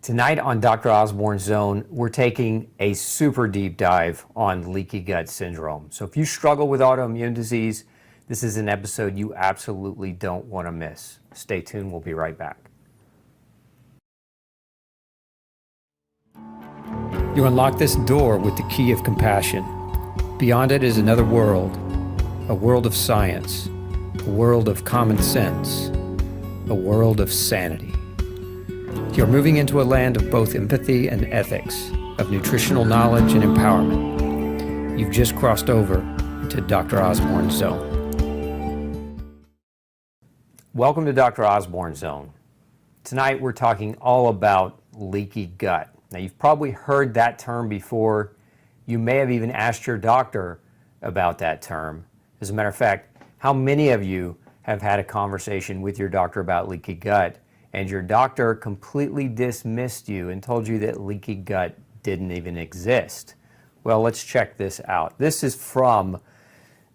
Tonight on Dr. Osborne's Zone, we're taking a super deep dive on leaky gut syndrome. So if you struggle with autoimmune disease, this is an episode you absolutely don't want to miss. Stay tuned, we'll be right back. You unlock this door with the key of compassion. Beyond it is another world, a world of science, a world of common sense, a world of sanity. You're moving into a land of both empathy and ethics, of nutritional knowledge and empowerment. You've just crossed over into Dr. Osborne's Zone. Welcome to Dr. Osborne's Zone. Tonight we're talking all about leaky gut. Now you've probably heard that term before. You may have even asked your doctor about that term. As a matter of fact, how many of you have had a conversation with your doctor about leaky gut and your doctor completely dismissed you and told you that leaky gut didn't even exist? Well, let's check this out. This is from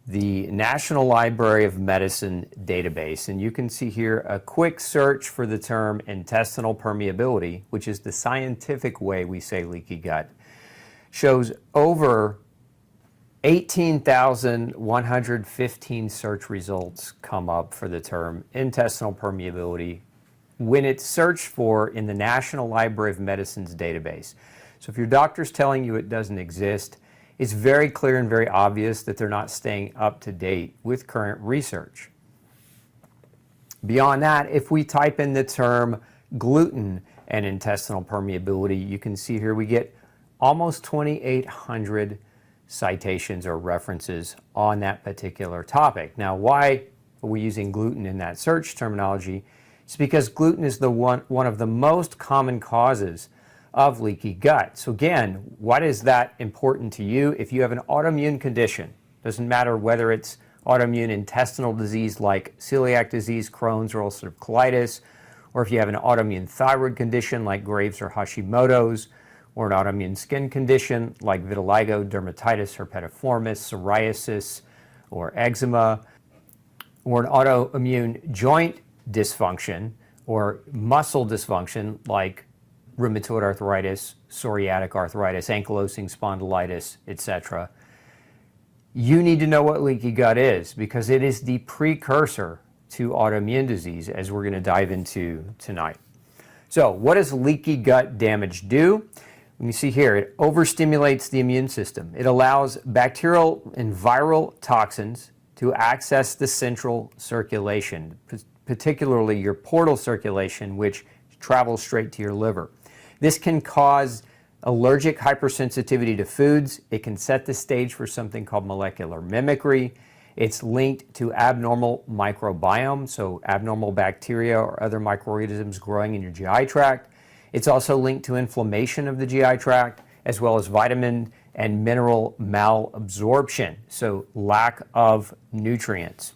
the National Library of Medicine database, and you can see here a quick search for the term intestinal permeability, which is the scientific way we say leaky gut, shows over 18,115 search results come up for the term intestinal permeability when it's searched for in the National Library of Medicine's database. So if your doctor's telling you it doesn't exist, it's very clear and very obvious that they're not staying up to date with current research. Beyond that, if we type in the term gluten and intestinal permeability, you can see here we get almost 2,800 citations or references on that particular topic. Now, why are we using gluten in that search terminology? It's because gluten is one of the most common causes of leaky gut. So again, why is that important to you? If you have an autoimmune condition, doesn't matter whether it's autoimmune intestinal disease like celiac disease, Crohn's, or ulcerative colitis, or if you have an autoimmune thyroid condition like Graves' or Hashimoto's, or an autoimmune skin condition like vitiligo, dermatitis herpetiformis, psoriasis, or eczema, or an autoimmune joint dysfunction or muscle dysfunction like rheumatoid arthritis, psoriatic arthritis, ankylosing spondylitis, etc. You need to know what leaky gut is because it is the precursor to autoimmune disease, as we're going to dive into tonight. So what does leaky gut damage do? Let me see here. It overstimulates the immune system. It allows bacterial and viral toxins to access the central circulation, particularly your portal circulation, which travels straight to your liver. This can cause allergic hypersensitivity to foods. It can set the stage for something called molecular mimicry. It's linked to abnormal microbiome, so abnormal bacteria or other microorganisms growing in your GI tract. It's also linked to inflammation of the GI tract, as well as vitamin and mineral malabsorption, so lack of nutrients.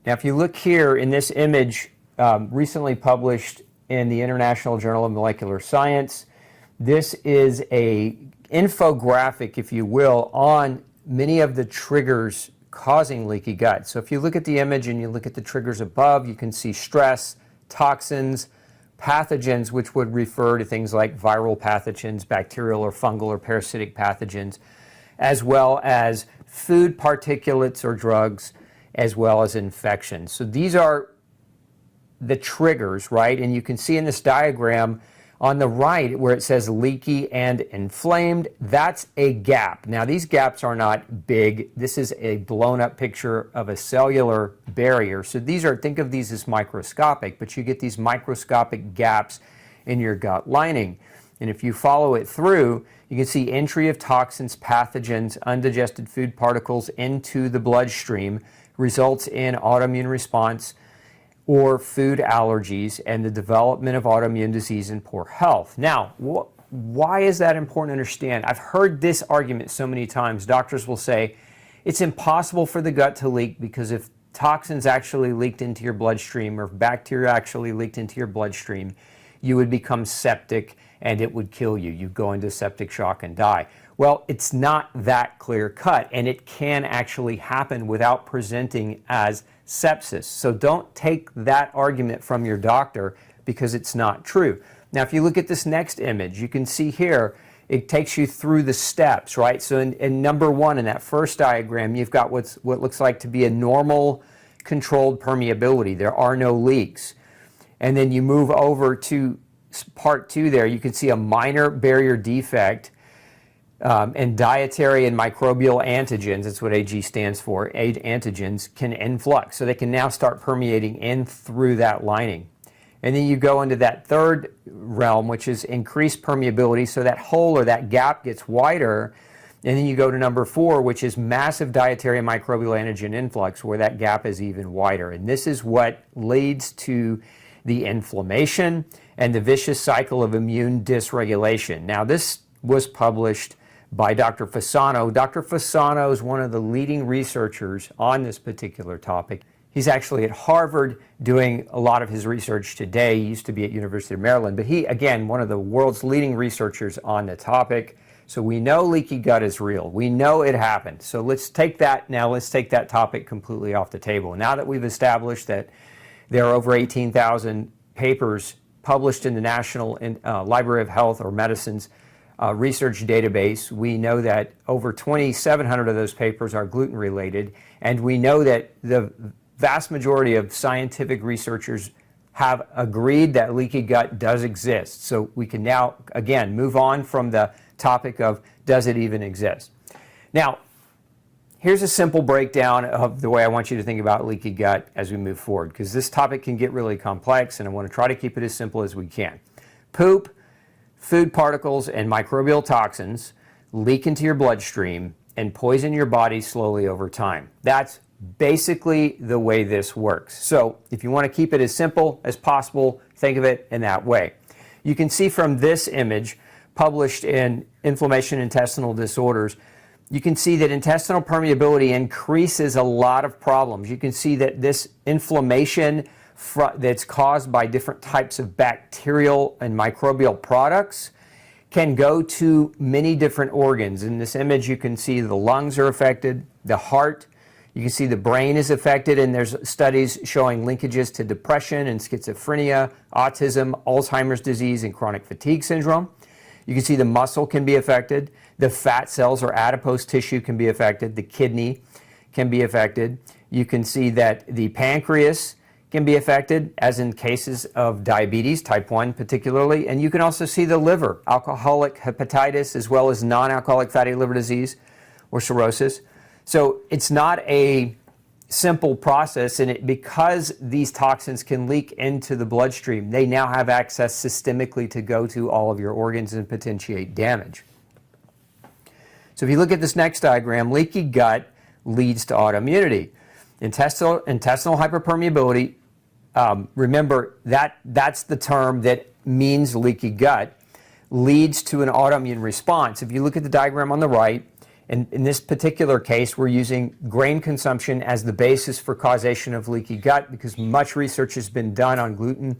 Now, if you look here in this image recently published in the International Journal of Molecular Science, this is an infographic, if you will, on many of the triggers causing leaky gut. So if you look at the image and you look at the triggers above, you can see stress, toxins, pathogens, which would refer to things like viral pathogens, bacterial or fungal or parasitic pathogens, as well as food particulates or drugs, as well as infections. So these are the triggers, right? And you can see in this diagram on the right where it says leaky and inflamed, that's a gap. Now these gaps are not big. This is a blown up picture of a cellular barrier. So these are, think of these as microscopic, but you get these microscopic gaps in your gut lining. And if you follow it through, you can see entry of toxins, pathogens, undigested food particles into the bloodstream results in autoimmune response or food allergies and the development of autoimmune disease and poor health. Now, why is that important to understand? I've heard this argument so many times. Doctors will say, it's impossible for the gut to leak because if toxins actually leaked into your bloodstream or if bacteria actually leaked into your bloodstream, you would become septic and it would kill you. You'd go into septic shock and die. Well, it's not that clear cut, and it can actually happen without presenting as sepsis. So don't take that argument from your doctor because it's not true. Now, if you look at this next image, you can see here, it takes you through the steps, right? So in number one, in that first diagram, you've got what looks like to be a normal controlled permeability. There are no leaks. And then you move over to part two there, you can see a minor barrier defect and dietary and microbial antigens, that's what AG stands for, antigens, can influx. So they can now start permeating in through that lining. And then you go into that third realm, which is increased permeability, so that hole or that gap gets wider. And then you go to number four, which is massive dietary and microbial antigen influx, where that gap is even wider. And this is what leads to the inflammation and the vicious cycle of immune dysregulation. Now, this was published by Dr. Fasano. Dr. Fasano is one of the leading researchers on this particular topic. He's actually at Harvard doing a lot of his research today. He used to be at University of Maryland, but he, again, one of the world's leading researchers on the topic. So we know leaky gut is real. We know it happened. So let's take that topic completely off the table. Now that we've established that there are over 18,000 papers published in the National Library of Health or Medicine's research database, we know that over 2,700 of those papers are gluten related, and we know that the vast majority of scientific researchers have agreed that leaky gut does exist. So we can now, again, move on from the topic of does it even exist. Now, here's a simple breakdown of the way I want you to think about leaky gut as we move forward, because this topic can get really complex, and I want to try to keep it as simple as we can. Poop, food particles, and microbial toxins leak into your bloodstream and poison your body slowly over time. That's basically the way this works. So if you want to keep it as simple as possible, think of it in that way. You can see from this image published in Inflammation and Intestinal Disorders, you can see that intestinal permeability increases a lot of problems. You can see that this inflammation that's caused by different types of bacterial and microbial products can go to many different organs. In this image, you can see the lungs are affected, the heart, you can see the brain is affected, and there's studies showing linkages to depression and schizophrenia, autism, Alzheimer's disease, and chronic fatigue syndrome. You can see the muscle can be affected, the fat cells or adipose tissue can be affected, the kidney can be affected. You can see that the pancreas can be affected, as in cases of diabetes, type 1 particularly, and you can also see the liver, alcoholic hepatitis, as well as non-alcoholic fatty liver disease or cirrhosis. So it's not a simple process, and because these toxins can leak into the bloodstream, they now have access systemically to go to all of your organs and potentiate damage. So if you look at this next diagram, leaky gut leads to autoimmunity. Intestinal hyperpermeability, remember that's the term that means leaky gut, leads to an autoimmune response. If you look at the diagram on the right, and in this particular case, we're using grain consumption as the basis for causation of leaky gut because much research has been done on gluten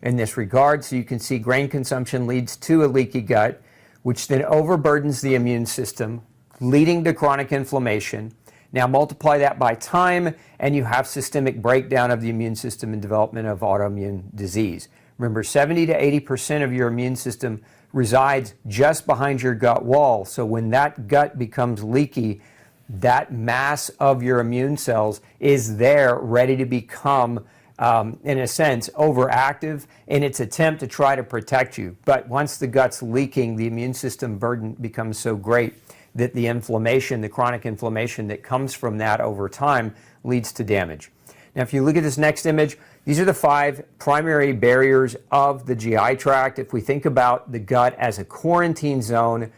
in this regard. So you can see grain consumption leads to a leaky gut, which then overburdens the immune system, leading to chronic inflammation. Now multiply that by time, and you have systemic breakdown of the immune system and development of autoimmune disease. Remember, 70 to 80% of your immune system resides just behind your gut wall. So when that gut becomes leaky, that mass of your immune cells is there ready to become, in a sense, overactive in its attempt to try to protect you. But once the gut's leaking, the immune system burden becomes so great that the inflammation, the chronic inflammation that comes from that over time leads to damage. Now, if you look at this next image, these are the 5 primary barriers of the GI tract. If we think about the gut as a quarantine zone,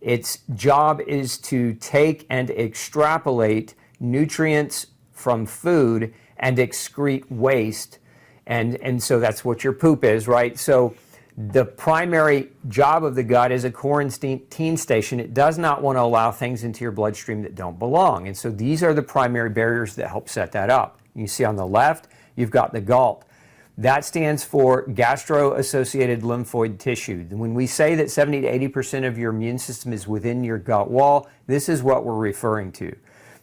its job is to take and extrapolate nutrients from food and excrete waste. And so that's what your poop is, right? So the primary job of the gut is a quarantine station. It does not want to allow things into your bloodstream that don't belong. And so these are the primary barriers that help set that up. You see on the left, you've got the GALT. That stands for gastro-associated lymphoid tissue. When we say that 70 to 80% of your immune system is within your gut wall, this is what we're referring to.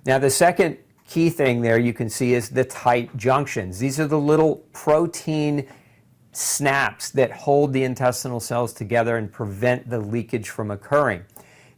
Now, the second key thing there you can see is the tight junctions. These are the little protein snaps that hold the intestinal cells together and prevent the leakage from occurring.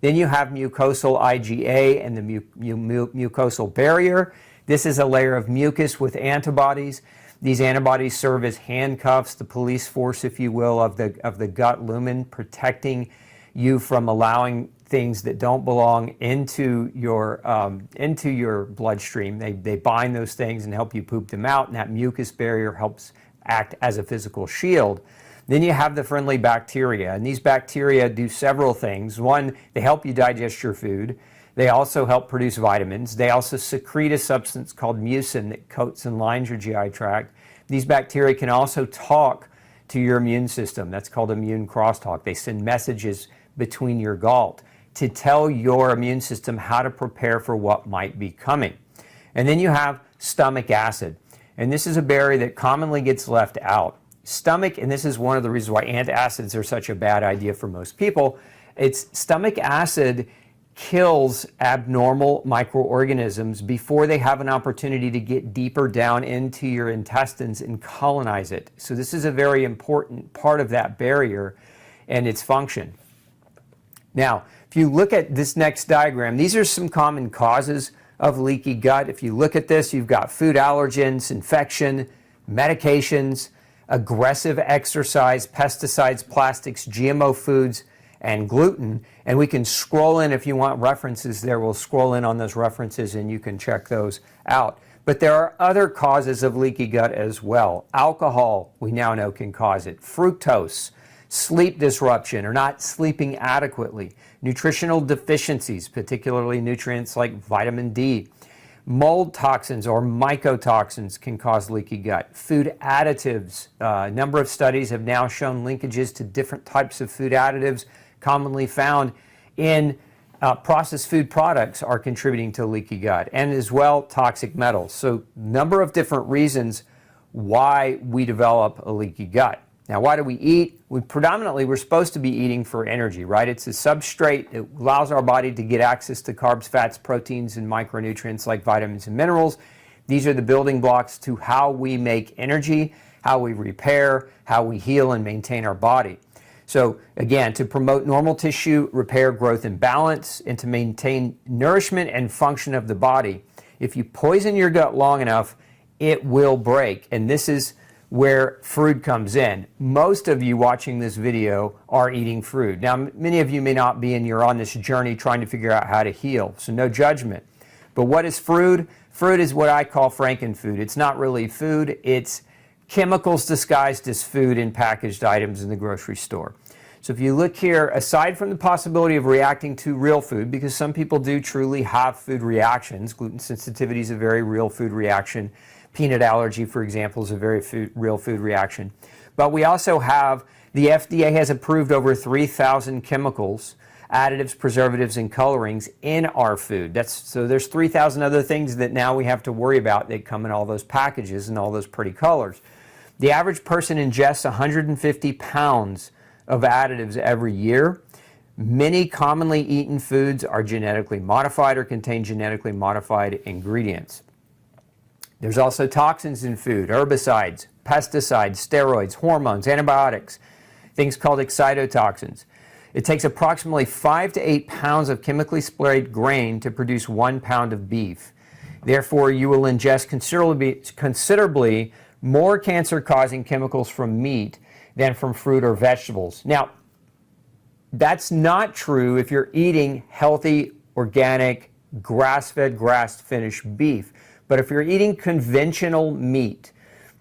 Then you have mucosal IgA and the mucosal barrier. This is a layer of mucus with antibodies. These antibodies serve as handcuffs, the police force, if you will, of the gut lumen, protecting you from allowing things that don't belong into your bloodstream. They bind those things and help you poop them out, and that mucus barrier helps act as a physical shield. Then you have the friendly bacteria, and these bacteria do several things. One, they help you digest your food. They also help produce vitamins. They also secrete a substance called mucin that coats and lines your GI tract. These bacteria can also talk to your immune system. That's called immune crosstalk. They send messages between your gall to tell your immune system how to prepare for what might be coming. And then you have stomach acid. And this is a barrier that commonly gets left out. Stomach, and this is one of the reasons why antacids are such a bad idea for most people, it's stomach acid kills abnormal microorganisms before they have an opportunity to get deeper down into your intestines and colonize it. So this is a very important part of that barrier and its function. Now, if you look at this next diagram, these are some common causes of leaky gut. If you look at this, you've got food allergens, infection, medications, aggressive exercise, pesticides, plastics, GMO foods, and gluten. And we can scroll in if you want references there. We'll scroll in on those references and you can check those out. But there are other causes of leaky gut as well. Alcohol, we now know, can cause it. Fructose, sleep disruption or not sleeping adequately, nutritional deficiencies, particularly nutrients like vitamin D. Mold toxins or mycotoxins can cause leaky gut. Food additives, a number of studies have now shown linkages to different types of food additives commonly found in processed food products are contributing to leaky gut, and as well toxic metals. So a number of different reasons why we develop a leaky gut. Now, why do we eat? We're supposed to be eating for energy, right? It's a substrate that allows our body to get access to carbs, fats, proteins, and micronutrients like vitamins and minerals. These are the building blocks to how we make energy, how we repair, how we heal and maintain our body. So again, to promote normal tissue repair, growth, and balance, and to maintain nourishment and function of the body, if you poison your gut long enough, it will break. And this is where food comes in. Most of you watching this video are eating food. Now, many of you may not be, and you're on this journey trying to figure out how to heal, so no judgment. But what is food? Food is what I call frankenfood. It's not really food, it's chemicals disguised as food in packaged items in the grocery store. So if you look here, aside from the possibility of reacting to real food, because some people do truly have food reactions, gluten sensitivity is a very real food reaction. Peanut allergy, for example, is a very real food reaction. But we also have, the FDA has approved over 3,000 chemicals, additives, preservatives, and colorings in our food. So there's 3,000 other things that now we have to worry about that come in all those packages and all those pretty colors. The average person ingests 150 pounds of additives every year. Many commonly eaten foods are genetically modified or contain genetically modified ingredients. There's also toxins in food, herbicides, pesticides, steroids, hormones, antibiotics, things called excitotoxins. It takes approximately 5 to 8 pounds of chemically sprayed grain to produce 1 pound of beef. Therefore, you will ingest considerably more cancer-causing chemicals from meat than from fruit or vegetables. Now, that's not true if you're eating healthy, organic, grass-fed, grass-finished beef. But if you're eating conventional meat,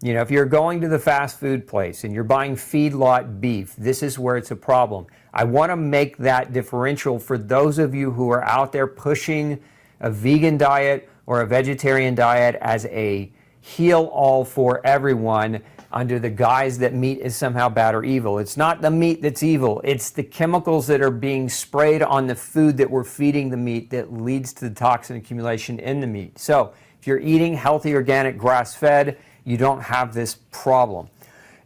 if you're going to the fast food place and you're buying feedlot beef, this is where it's a problem. I want to make that differential for those of you who are out there pushing a vegan diet or a vegetarian diet as a heal-all for everyone under the guise that meat is somehow bad or evil. It's not the meat that's evil. It's the chemicals that are being sprayed on the food that we're feeding the meat that leads to the toxin accumulation in the meat. So if you're eating healthy, organic, grass-fed, you don't have this problem.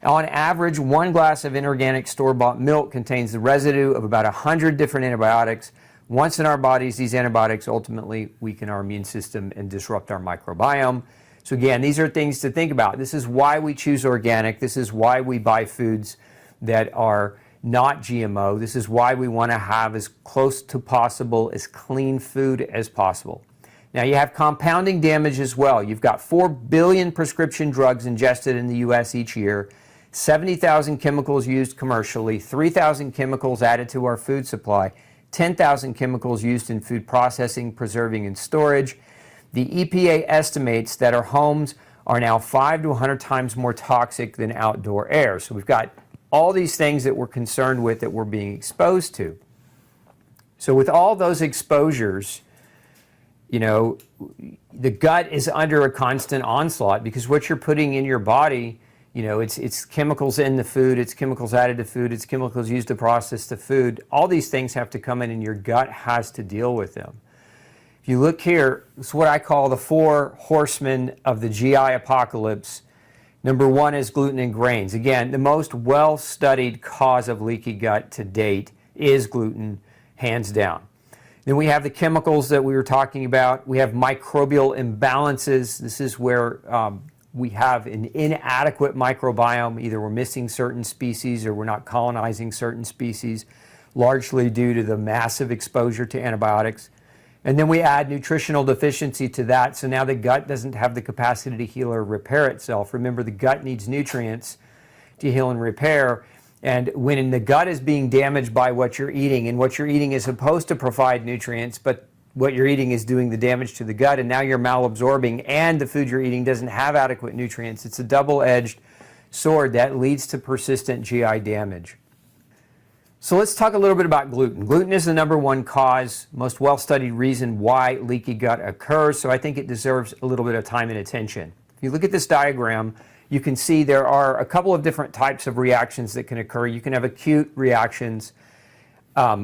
On average, 1 glass of inorganic store-bought milk contains the residue of about 100 different antibiotics. Once in our bodies, these antibiotics ultimately weaken our immune system and disrupt our microbiome. So again, these are things to think about. This is why we choose organic. This is why we buy foods that are not GMO. This is why we want to have as close to possible, as clean food as possible. Now you have compounding damage as well. You've got 4 billion prescription drugs ingested in the US each year, 70,000 chemicals used commercially, 3,000 chemicals added to our food supply, 10,000 chemicals used in food processing, preserving, and storage. The EPA estimates that our homes are now 5 to 100 times more toxic than outdoor air. So we've got all these things that we're concerned with that we're being exposed to. So with all those exposures, you know, the gut is under a constant onslaught because what you're putting in your body, you know, it's chemicals in the food, it's chemicals added to food, it's chemicals used to process the food. All these things have to come in and your gut has to deal with them. If you look here, it's what I call the 4 horsemen of the GI apocalypse. Number 1 is gluten and grains. Again, the most well-studied cause of leaky gut to date is gluten, hands down. Then we have the chemicals that we were talking about. We have microbial imbalances. This is where we have an inadequate microbiome. Either we're missing certain species or we're not colonizing certain species, largely due to the massive exposure to antibiotics. And then we add nutritional deficiency to that, so now the gut doesn't have the capacity to heal or repair itself. Remember, the gut needs nutrients to heal and repair, and when the gut is being damaged by what you're eating, and what you're eating is supposed to provide nutrients, but what you're eating is doing the damage to the gut, and now you're malabsorbing, and the food you're eating doesn't have adequate nutrients. It's a double-edged sword that leads to persistent GI damage. So let's talk a little bit about gluten. Gluten is the number 1 cause, most well-studied reason why leaky gut occurs, so I think it deserves a little bit of time and attention. If you look at this diagram, you can see there are a couple of different types of reactions that can occur. You can have acute reactions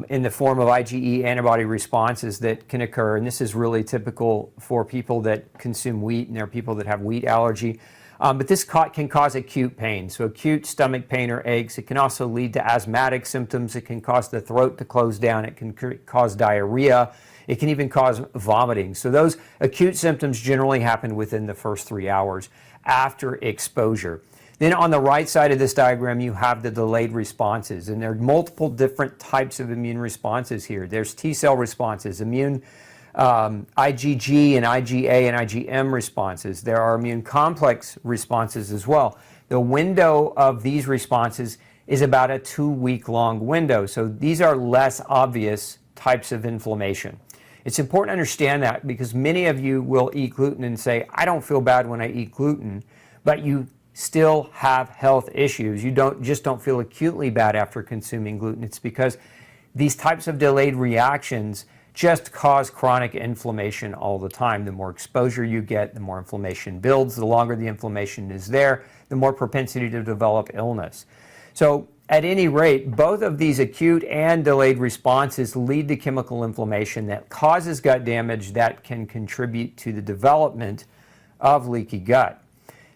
in the form of IgE antibody responses that can occur, and this is really typical for people that consume wheat, and there are people that have wheat allergy. But this can cause acute pain, so acute stomach pain or aches. It can also lead to asthmatic symptoms. It can cause the throat to close down. It can cause diarrhea. It can even cause vomiting. So those acute symptoms generally happen within the first 3 hours after exposure. Then on the right side of this diagram, you have the delayed responses, and there are multiple different types of immune responses here. There's T-cell responses, immune IgG and IgA and IgM responses. There are immune complex responses as well. The window of these responses is about a 2-week-long window, so these are less obvious types of inflammation. It's important to understand that because many of you will eat gluten and say, I don't feel bad when I eat gluten, but you still have health issues. You just don't feel acutely bad after consuming gluten. It's because these types of delayed reactions just cause chronic inflammation all the time. The more exposure you get, the more inflammation builds. The longer the inflammation is there, the more propensity to develop illness. So at any rate, both of these acute and delayed responses lead to chemical inflammation that causes gut damage that can contribute to the development of leaky gut.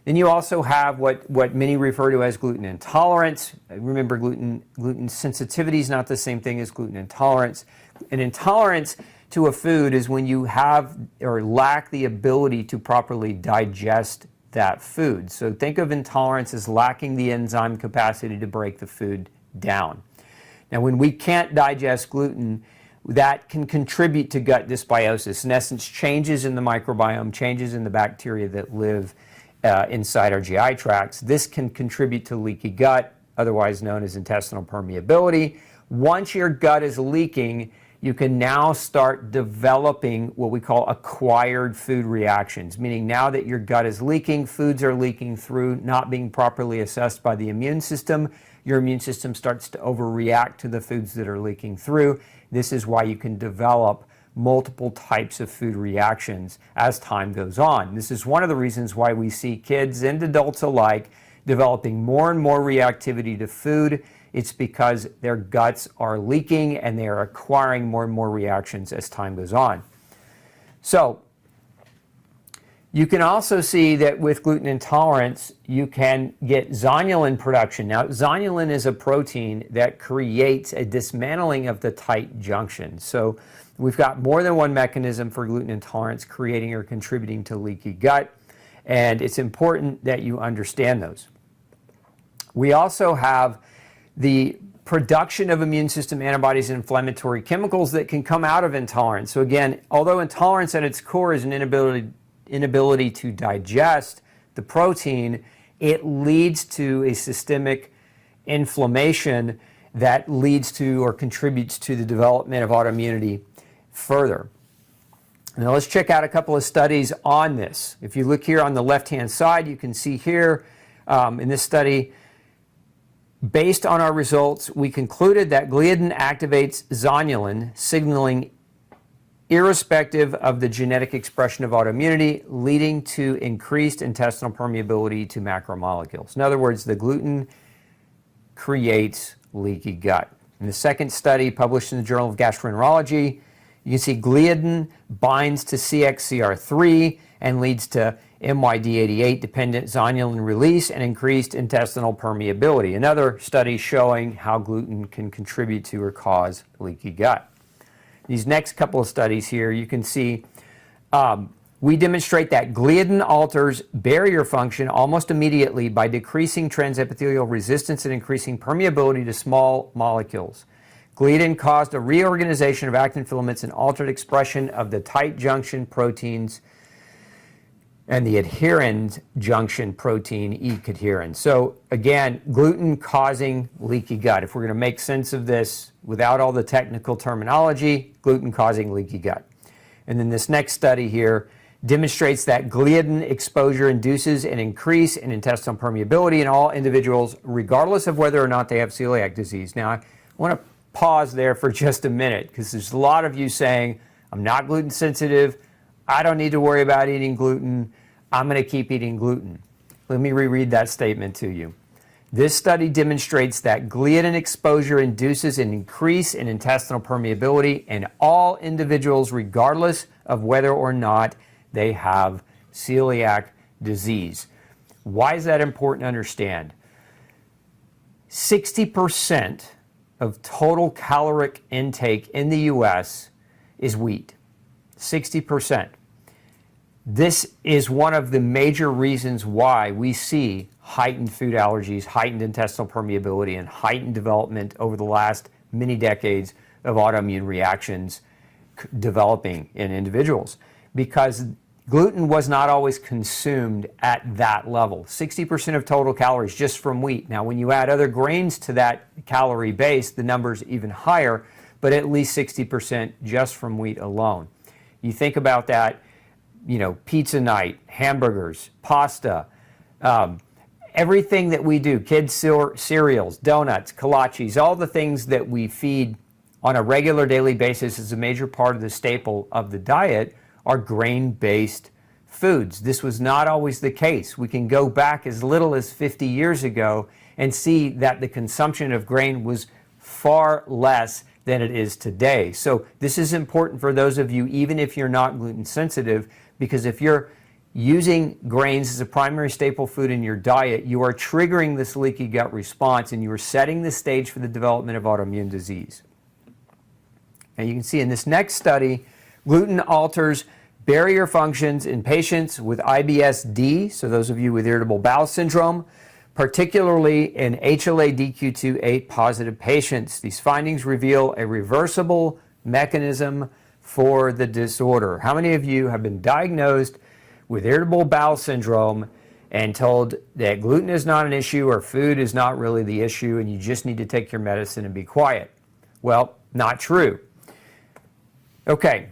Then you also have what many refer to as gluten intolerance. Remember, gluten sensitivity is not the same thing as gluten intolerance. An intolerance to a food is when you have or lack the ability to properly digest that food. So think of intolerance as lacking the enzyme capacity to break the food down. Now, when we can't digest gluten, that can contribute to gut dysbiosis. In essence, changes in the microbiome, changes in the bacteria that live inside our GI tracts. This can contribute to leaky gut, otherwise known as intestinal permeability. Once your gut is leaking, you can now start developing what we call acquired food reactions, meaning now that your gut is leaking, foods are leaking through, not being properly assessed by the immune system. Your immune system starts to overreact to the foods that are leaking through. This is why you can develop multiple types of food reactions as time goes on. This is one of the reasons why we see kids and adults alike developing more and more reactivity to food. It's because their guts are leaking and they are acquiring more and more reactions as time goes on. So You can also see that with gluten intolerance, you can get zonulin production. Now, zonulin is a protein that creates a dismantling of the tight junction. So we've got more than one mechanism for gluten intolerance creating or contributing to leaky gut, and it's important that you understand those. We also have the production of immune system antibodies and inflammatory chemicals that can come out of intolerance. So again, although intolerance at its core is an inability to digest the protein, it leads to a systemic inflammation that leads to or contributes to the development of autoimmunity further. Now let's check out a couple of studies on this. If you look here on the left-hand side, you can see here in this study, based on our results, we concluded that gliadin activates zonulin, signaling irrespective of the genetic expression of autoimmunity, leading to increased intestinal permeability to macromolecules. In other words, the gluten creates leaky gut. In the second study published in the Journal of Gastroenterology, you can see gliadin binds to CXCR3 and leads to MYD88 dependent zonulin release and increased intestinal permeability. Another study showing how gluten can contribute to or cause leaky gut. These next couple of studies here, you can see we demonstrate that gliadin alters barrier function almost immediately by decreasing transepithelial resistance and increasing permeability to small molecules. Gliadin caused a reorganization of actin filaments and altered expression of the tight junction proteins and the adherent junction protein E-cadherin. So again, gluten causing leaky gut. If we're going to make sense of this without all the technical terminology, gluten causing leaky gut. And then this next study here demonstrates that gliadin exposure induces an increase in intestinal permeability in all individuals, regardless of whether or not they have celiac disease. Now, I want to pause there for just a minute because there's a lot of you saying, I'm not gluten sensitive, I don't need to worry about eating gluten, I'm going to keep eating gluten. Let me reread that statement to you. This study demonstrates that gliadin exposure induces an increase in intestinal permeability in all individuals, regardless of whether or not they have celiac disease. Why is that important to understand? 60% of total caloric intake in the U.S. is wheat. 60%. This is one of the major reasons why we see heightened food allergies, heightened intestinal permeability, and heightened development over the last many decades of autoimmune reactions developing in individuals. Because gluten was not always consumed at that level. 60% of total calories just from wheat. Now, when you add other grains to that calorie base, the number's even higher, but at least 60% just from wheat alone. You think about that, you know, pizza night, hamburgers, pasta, everything that we do, kids' cereals, donuts, kolaches, all the things that we feed on a regular daily basis is a major part of the staple of the diet are grain-based foods. This was not always the case. We can go back as little as 50 years ago and see that the consumption of grain was far less than it is today. So this is important for those of you, even if you're not gluten sensitive, because if you're using grains as a primary staple food in your diet, you are triggering this leaky gut response and you are setting the stage for the development of autoimmune disease. And you can see in this next study, gluten alters barrier functions in patients with IBS-D, so those of you with irritable bowel syndrome, particularly in HLA-DQ28 positive patients. These findings reveal a reversible mechanism for the disorder. How many of you have been diagnosed with irritable bowel syndrome and told that gluten is not an issue or food is not really the issue and you just need to take your medicine and be quiet? Well, not true. Okay,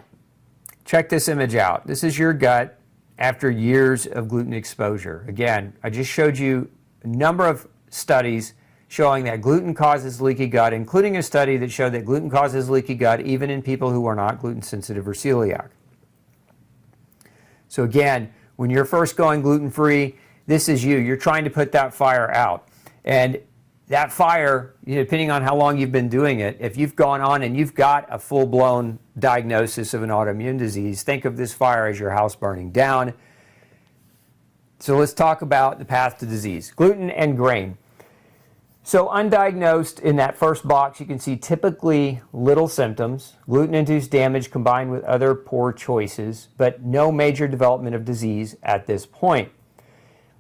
check this image out. This is your gut after years of gluten exposure. Again, I just showed you a number of studies showing that gluten causes leaky gut, including a study that showed that gluten causes leaky gut even in people who are not gluten sensitive or celiac. So again, when you're first going gluten-free, this is you. You're trying to put that fire out. And that fire, depending on how long you've been doing it, if you've gone on and you've got a full-blown diagnosis of an autoimmune disease, think of this fire as your house burning down. So let's talk about the path to disease. Gluten and grain. So undiagnosed, in that first box, you can see typically little symptoms, gluten-induced damage combined with other poor choices, but no major development of disease at this point.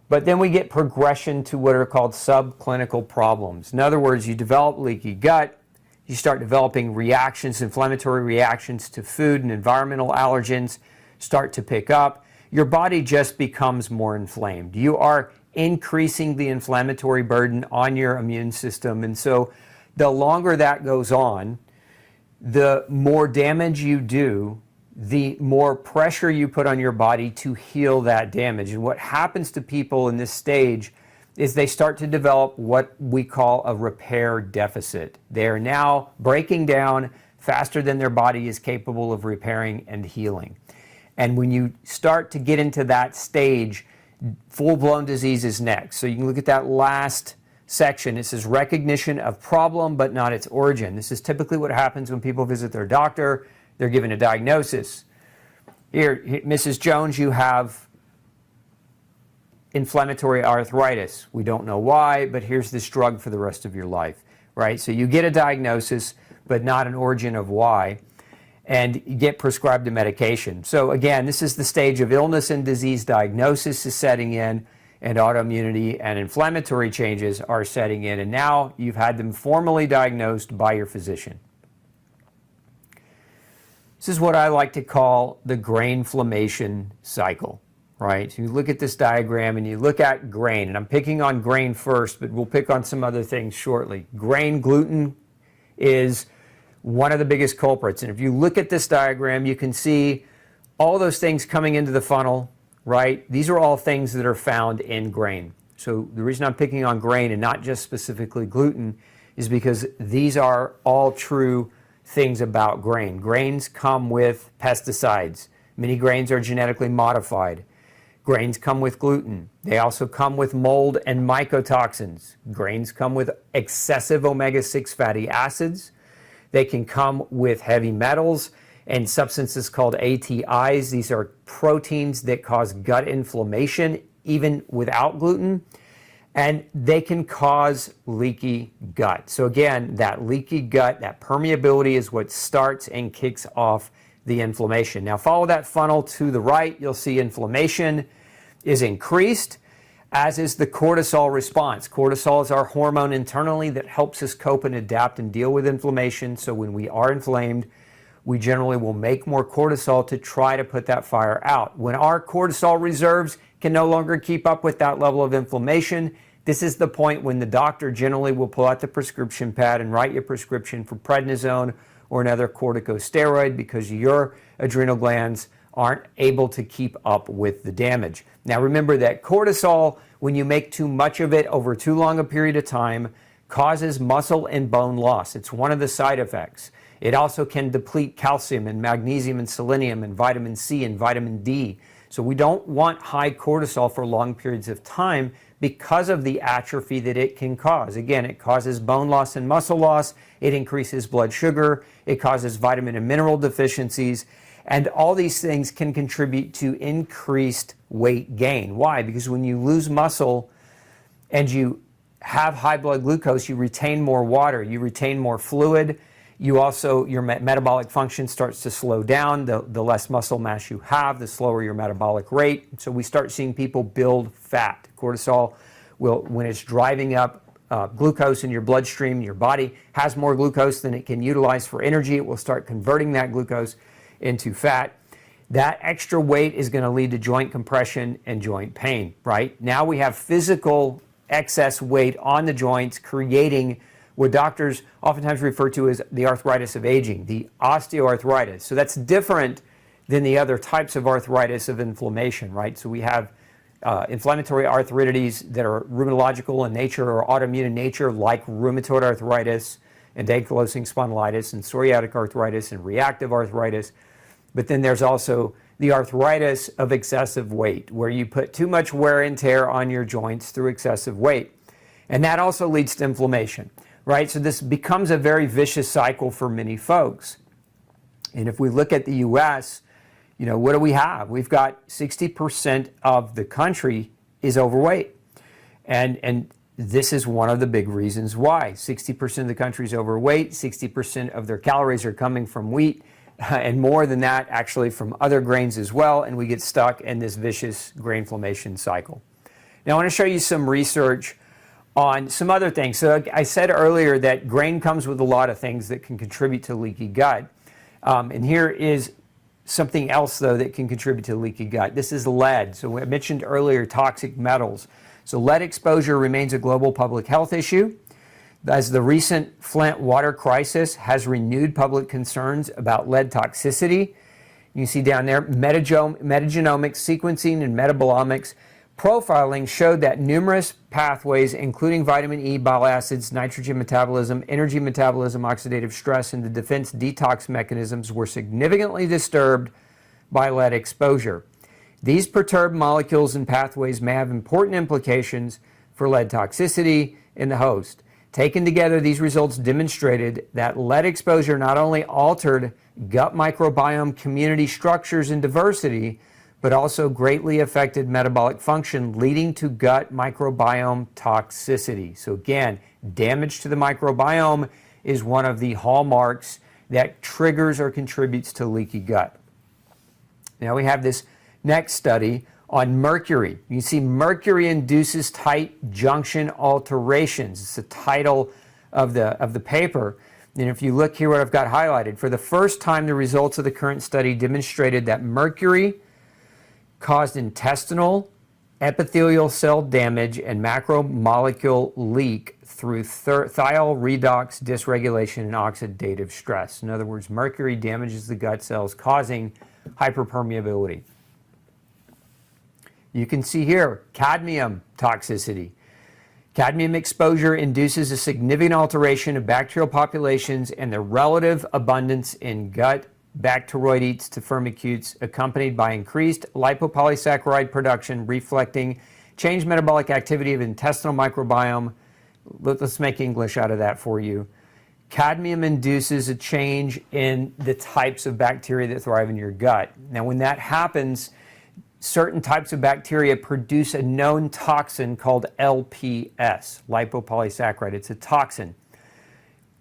But then we get progression to what are called subclinical problems. In other words, you develop leaky gut, you start developing reactions, inflammatory reactions to food and environmental allergens start to pick up. Your body just becomes more inflamed. You are increasing the inflammatory burden on your immune system. And so the longer that goes on, the more damage you do, the more pressure you put on your body to heal that damage. And what happens to people in this stage is they start to develop what we call a repair deficit. They are now breaking down faster than their body is capable of repairing and healing. And when you start to get into that stage, full-blown disease is next. So you can look at that last section. It says recognition of problem, but not its origin. This is typically what happens when people visit their doctor. They're given a diagnosis. Here, Mrs. Jones, you have inflammatory arthritis. We don't know why, but here's this drug for the rest of your life, right? So you get a diagnosis, but not an origin of why, and you get prescribed a medication. So again, this is the stage of illness and disease diagnosis is setting in, and autoimmunity and inflammatory changes are setting in, and now you've had them formally diagnosed by your physician. This is what I like to call the grainflammation cycle, right? So you look at this diagram and you look at grain, and I'm picking on grain first, but we'll pick on some other things shortly. Grain, gluten is one of the biggest culprits. And if you look at this diagram, you can see all those things coming into the funnel, right? These are all things that are found in grain. So the reason I'm picking on grain and not just specifically gluten is because these are all true things about grain. Grains come with pesticides. Many grains are genetically modified. Grains come with gluten. They also come with mold and mycotoxins. Grains come with excessive omega-6 fatty acids. They can come with heavy metals and substances called ATIs. These are proteins that cause gut inflammation even without gluten. And they can cause leaky gut. So again, that leaky gut, that permeability is what starts and kicks off the inflammation. Now follow that funnel to the right. You'll see inflammation is increased, as is the cortisol response. Cortisol is our hormone internally that helps us cope and adapt and deal with inflammation. So when we are inflamed, we generally will make more cortisol to try to put that fire out. When our cortisol reserves can no longer keep up with that level of inflammation, this is the point when the doctor generally will pull out the prescription pad and write you a prescription for prednisone or another corticosteroid because your adrenal glands aren't able to keep up with the damage. Now remember that cortisol, when you make too much of it over too long a period of time, causes muscle and bone loss. It's one of the side effects. It also can deplete calcium and magnesium and selenium and vitamin C and vitamin D. So we don't want high cortisol for long periods of time because of the atrophy that it can cause. Again, it causes bone loss and muscle loss. It increases blood sugar. It causes vitamin and mineral deficiencies. And all these things can contribute to increased weight gain. Why? Because when you lose muscle and you have high blood glucose, you retain more water, you retain more fluid. You also, your metabolic function starts to slow down. The less muscle mass you have, the slower your metabolic rate. So we start seeing people build fat. Cortisol will, when it's driving up glucose in your bloodstream, your body has more glucose than it can utilize for energy. It will start converting that glucose into fat. That extra weight is going to lead to joint compression and joint pain, right? Now we have physical excess weight on the joints, creating what doctors oftentimes refer to as the arthritis of aging, the osteoarthritis. So that's different than the other types of arthritis of inflammation, right? So we have inflammatory arthritides that are rheumatological in nature or autoimmune in nature, like rheumatoid arthritis and ankylosing spondylitis and psoriatic arthritis and reactive arthritis. But then there's also the arthritis of excessive weight, where you put too much wear and tear on your joints through excessive weight. And that also leads to inflammation, right? So this becomes a very vicious cycle for many folks. And if we look at the U.S., you know, what do we have? We've got 60% of the country is overweight. And this is one of the big reasons why. 60% of the country is overweight, 60% of their calories are coming from wheat, and more than that actually from other grains as well, and we get stuck in this vicious grainflammation cycle. Now I want to show you some research on some other things. So I said earlier that grain comes with a lot of things that can contribute to leaky gut. And here is something else, though, that can contribute to leaky gut. This is lead. So I mentioned earlier toxic metals. So lead exposure remains a global public health issue, as the recent Flint water crisis has renewed public concerns about lead toxicity. You see down there, metagenomics sequencing and metabolomics profiling showed that numerous pathways, including vitamin E, bile acids, nitrogen metabolism, energy metabolism, oxidative stress, and the defense detox mechanisms were significantly disturbed by lead exposure. These perturbed molecules and pathways may have important implications for lead toxicity in the host. Taken together, these results demonstrated that lead exposure not only altered gut microbiome community structures and diversity, but also greatly affected metabolic function, leading to gut microbiome toxicity. So again, damage to the microbiome is one of the hallmarks that triggers or contributes to leaky gut. Now we have this next study on mercury. You see, mercury induces tight junction alterations. It's the title of the paper. And if you look here what I've got highlighted, for the first time the results of the current study demonstrated that mercury caused intestinal, epithelial cell damage, and macromolecule leak through thiol redox dysregulation and oxidative stress. In other words, mercury damages the gut cells, causing hyperpermeability. You can see here cadmium toxicity. Cadmium exposure induces a significant alteration of bacterial populations and their relative abundance in gut bacteroidetes to firmicutes, accompanied by increased lipopolysaccharide production, reflecting changed metabolic activity of intestinal microbiome. Let's make English out of that for you. Cadmium induces a change in the types of bacteria that thrive in your gut. Now, when that happens, certain types of bacteria produce a known toxin called LPS, lipopolysaccharide. It's a toxin.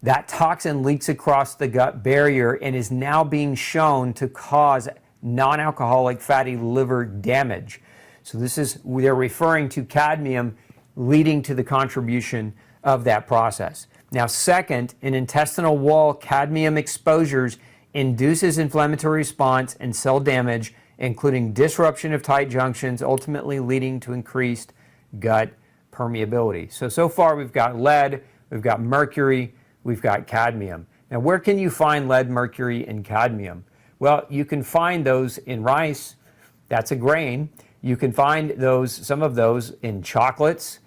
That toxin leaks across the gut barrier and is now being shown to cause non-alcoholic fatty liver damage. So they're referring to cadmium leading to the contribution of that process. Now, second, in intestinal wall, cadmium exposures induces inflammatory response and cell damage, including disruption of tight junctions, ultimately leading to increased gut permeability. So far we've got lead, we've got mercury, we've got cadmium. Now, where can you find lead, mercury, and cadmium? Well, you can find those in rice. That's a grain. You can find some of those in chocolates.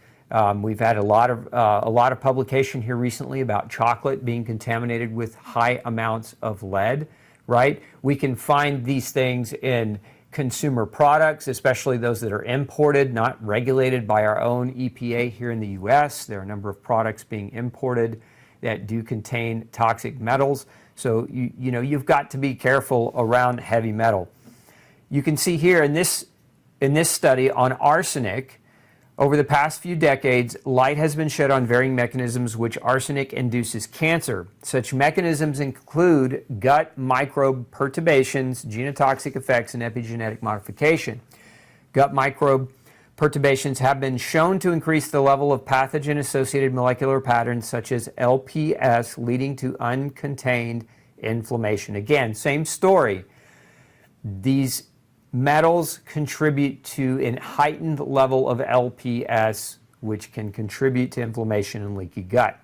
We've had a lot of publication here recently about chocolate being contaminated with high amounts of lead, right? We can find these things in consumer products, especially those that are imported, not regulated by our own EPA here in the US. There are a number of products being imported that do contain toxic metals. So you've got to be careful around heavy metal. You can see here in this study on arsenic, over the past few decades, light has been shed on varying mechanisms which arsenic induces cancer. Such mechanisms include gut microbe perturbations, genotoxic effects, and epigenetic modification. Gut microbe perturbations have been shown to increase the level of pathogen-associated molecular patterns such as LPS, leading to uncontained inflammation. Again, same story. These metals contribute to a heightened level of LPS, which can contribute to inflammation and leaky gut.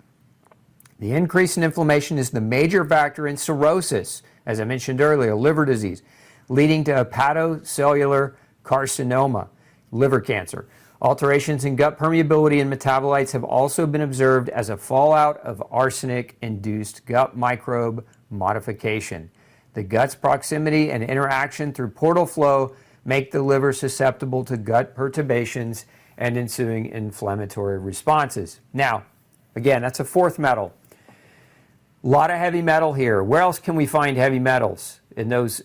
The increase in inflammation is the major factor in cirrhosis, as I mentioned earlier, liver disease, leading to hepatocellular carcinoma, liver cancer. Alterations in gut permeability and metabolites have also been observed as a fallout of arsenic-induced gut microbe modification. The gut's proximity and interaction through portal flow make the liver susceptible to gut perturbations and ensuing inflammatory responses. Now, again, that's a fourth metal. A lot of heavy metal here. Where else can we find heavy metals? In those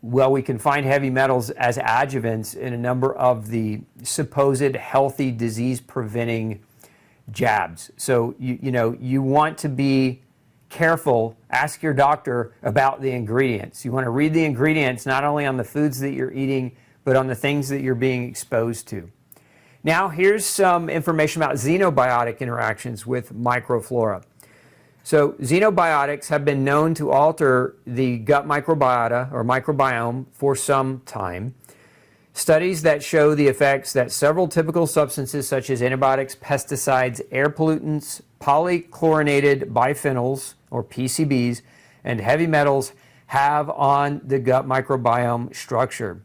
Well, we can find heavy metals as adjuvants in a number of the supposed healthy disease-preventing jabs. So, you want to be careful. Ask your doctor about the ingredients. You want to read the ingredients not only on the foods that you're eating, but on the things that you're being exposed to. Now, here's some information about xenobiotic interactions with microflora. So xenobiotics have been known to alter the gut microbiota or microbiome for some time. Studies that show the effects that several typical substances such as antibiotics, pesticides, air pollutants, polychlorinated biphenyls or PCBs, and heavy metals have on the gut microbiome structure.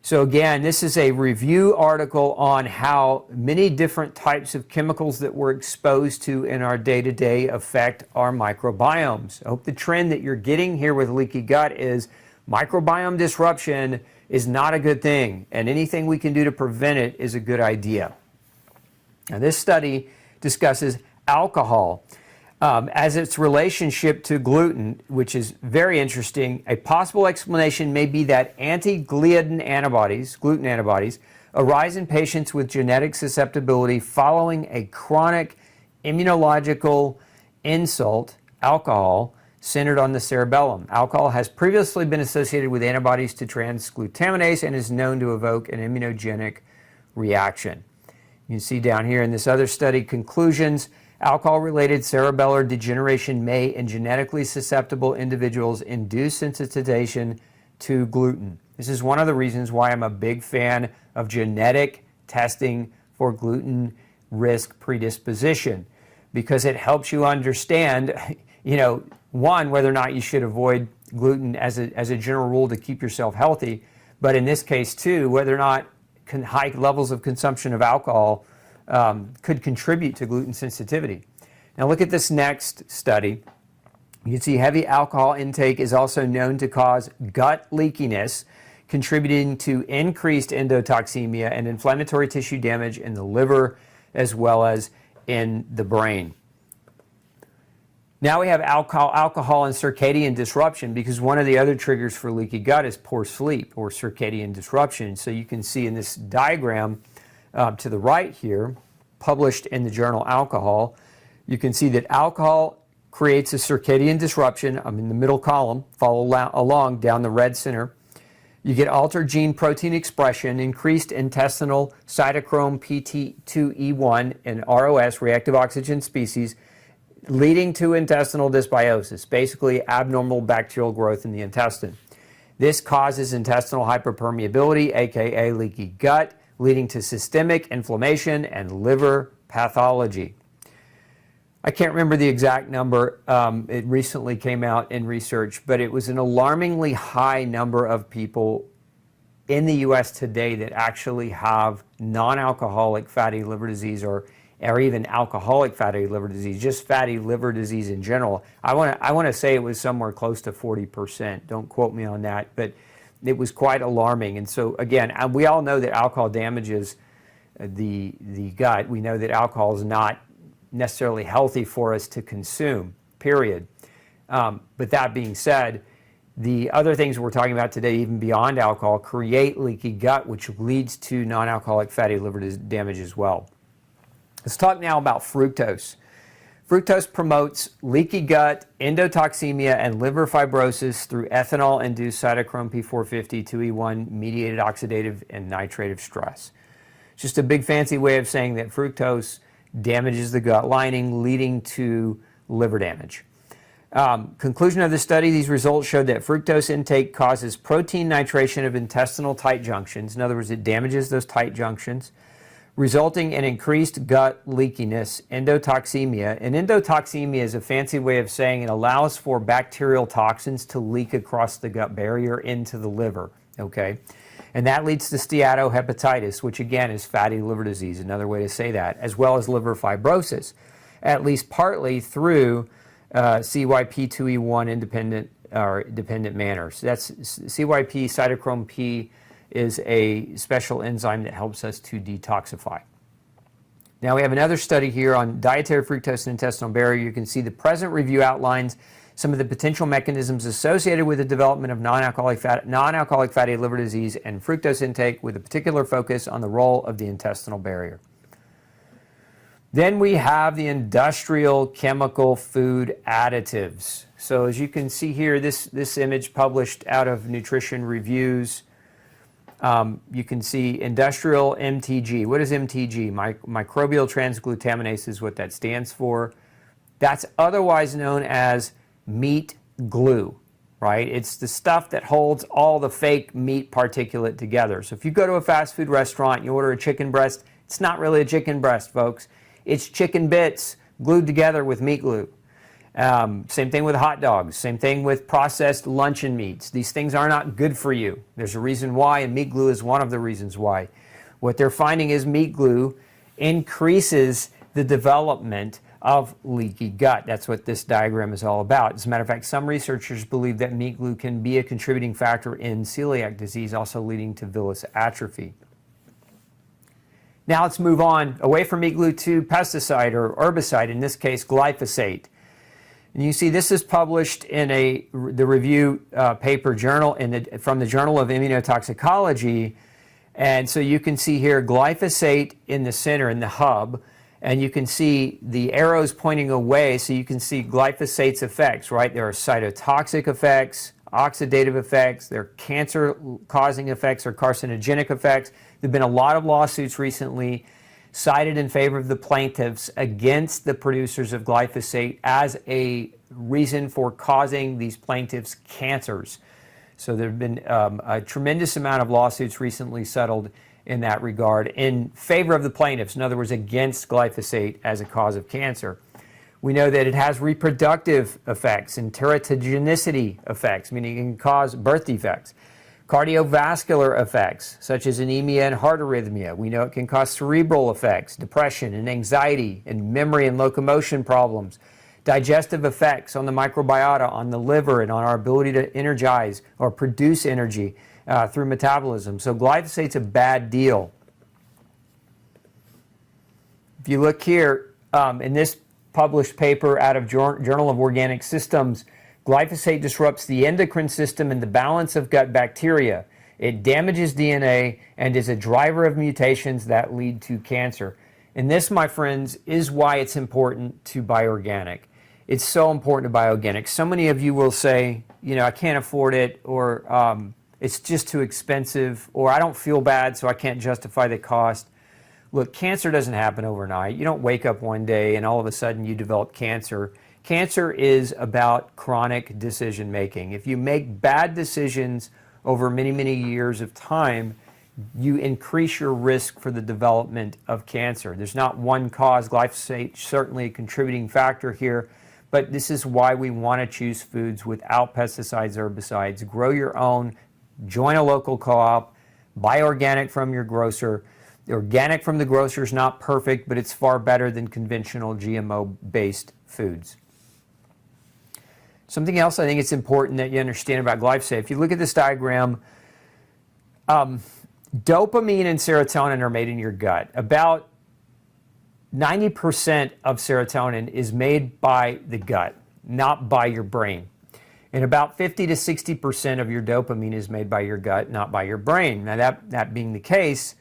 So again, this is a review article on how many different types of chemicals that we're exposed to in our day-to-day affect our microbiomes. I hope the trend that you're getting here with leaky gut is microbiome disruption is not a good thing, and anything we can do to prevent it is a good idea. Now, this study discusses alcohol as its relationship to gluten, which is very interesting. A possible explanation may be that anti-gluten antibodies, arise in patients with genetic susceptibility following a chronic immunological insult, alcohol, centered on the cerebellum. Alcohol has previously been associated with antibodies to transglutaminase and is known to evoke an immunogenic reaction. You can see down here in this other study, conclusions, alcohol-related cerebellar degeneration may, in genetically susceptible individuals, induce sensitization to gluten. This is one of the reasons why I'm a big fan of genetic testing for gluten risk predisposition, because it helps you understand, one, whether or not you should avoid gluten as a general rule to keep yourself healthy, but in this case, too, whether or not high levels of consumption of alcohol could contribute to gluten sensitivity. Now look at this next study. You can see heavy alcohol intake is also known to cause gut leakiness, contributing to increased endotoxemia and inflammatory tissue damage in the liver as well as in the brain. Now we have alcohol and circadian disruption, because one of the other triggers for leaky gut is poor sleep or circadian disruption. So you can see in this diagram to the right here, published in the journal Alcohol, you can see that alcohol creates a circadian disruption. I'm in the middle column, follow along down the red center. You get altered gene protein expression, increased intestinal cytochrome PT2E1 and ROS, reactive oxygen species, leading to intestinal dysbiosis, basically abnormal bacterial growth in the intestine. This causes intestinal hyperpermeability, aka leaky gut, leading to systemic inflammation and liver pathology. I can't remember the exact number. It recently came out in research, but it was an alarmingly high number of people in the U.S. today that actually have non-alcoholic fatty liver disease or even alcoholic fatty liver disease, just fatty liver disease in general. I want to say it was somewhere close to 40%. Don't quote me on that, but it was quite alarming. And so again, we all know that alcohol damages the gut. We know that alcohol is not necessarily healthy for us to consume, period. But that being said, the other things we're talking about today, even beyond alcohol, create leaky gut, which leads to non-alcoholic fatty liver damage as well. Let's talk now about fructose. Fructose promotes leaky gut, endotoxemia, and liver fibrosis through ethanol-induced cytochrome P450, 2E1 mediated oxidative and nitrative stress. It's just a big fancy way of saying that fructose damages the gut lining, leading to liver damage. Conclusion of the study, these results showed that fructose intake causes protein nitration of intestinal tight junctions. In other words, it damages those tight junctions, resulting in increased gut leakiness, endotoxemia. And endotoxemia is a fancy way of saying it allows for bacterial toxins to leak across the gut barrier into the liver, okay? And that leads to steatohepatitis, which again is fatty liver disease, another way to say that, as well as liver fibrosis, at least partly through CYP2E1 independent or dependent manner. So that's CYP, cytochrome P, is a special enzyme that helps us to detoxify. Now we have another study here on dietary fructose and intestinal barrier. You can see the present review outlines some of the potential mechanisms associated with the development of non-alcoholic fatty liver disease and fructose intake, with a particular focus on the role of the intestinal barrier. Then we have the industrial chemical food additives. So as you can see here, this image published out of Nutrition Reviews, you can see industrial MTG. What is MTG? Microbial transglutaminase is what that stands for. That's otherwise known as meat glue, right? It's the stuff that holds all the fake meat particulate together. So if you go to a fast food restaurant and you order a chicken breast, it's not really a chicken breast, folks. It's chicken bits glued together with meat glue. Same thing with hot dogs. Same thing with processed luncheon meats. These things are not good for you. There's a reason why, and meat glue is one of the reasons why. What they're finding is meat glue increases the development of leaky gut. That's what this diagram is all about. As a matter of fact, some researchers believe that meat glue can be a contributing factor in celiac disease, also leading to villus atrophy. Now let's move on away from meat glue to pesticide or herbicide, in this case glyphosate. And you see this is published in the review paper journal from the Journal of Immunotoxicology. And so you can see here glyphosate in the center, in the hub, and you can see the arrows pointing away, so you can see glyphosate's effects, right? There are cytotoxic effects, oxidative effects, there are cancer-causing effects or carcinogenic effects. There have been a lot of lawsuits recently cited in favor of the plaintiffs against the producers of glyphosate as a reason for causing these plaintiffs cancers. So there have been a tremendous amount of lawsuits recently settled in that regard in favor of the plaintiffs, in other words, against glyphosate as a cause of cancer. We know that it has reproductive effects and teratogenicity effects, meaning it can cause birth defects. Cardiovascular effects, such as anemia and heart arrhythmia. We know it can cause cerebral effects, depression and anxiety, and memory and locomotion problems. Digestive effects on the microbiota, on the liver, and on our ability to energize or produce energy through metabolism. So glyphosate's a bad deal. If you look here, in this published paper out of Journal of Organic Systems, glyphosate disrupts the endocrine system and the balance of gut bacteria. It damages DNA and is a driver of mutations that lead to cancer. And this, my friends, is why it's important to buy organic. It's so important to buy organic. So many of you will say, you know, I can't afford it, or it's just too expensive, or I don't feel bad, so I can't justify the cost. Look, cancer doesn't happen overnight. You don't wake up one day and all of a sudden you develop cancer. Cancer is about chronic decision making. If you make bad decisions over many, many years of time, you increase your risk for the development of cancer. There's not one cause. Glyphosate is certainly a contributing factor here, but this is why we want to choose foods without pesticides, herbicides. Grow your own, join a local co-op, buy organic from your grocer. The organic from the grocer is not perfect, but it's far better than conventional GMO-based foods. Something else I think it's important that you understand about glyphosate. If you look at this diagram, dopamine and serotonin are made in your gut. About 90% of serotonin is made by the gut, not by your brain. And about 50 to 60% of your dopamine is made by your gut, not by your brain. Now that being the case,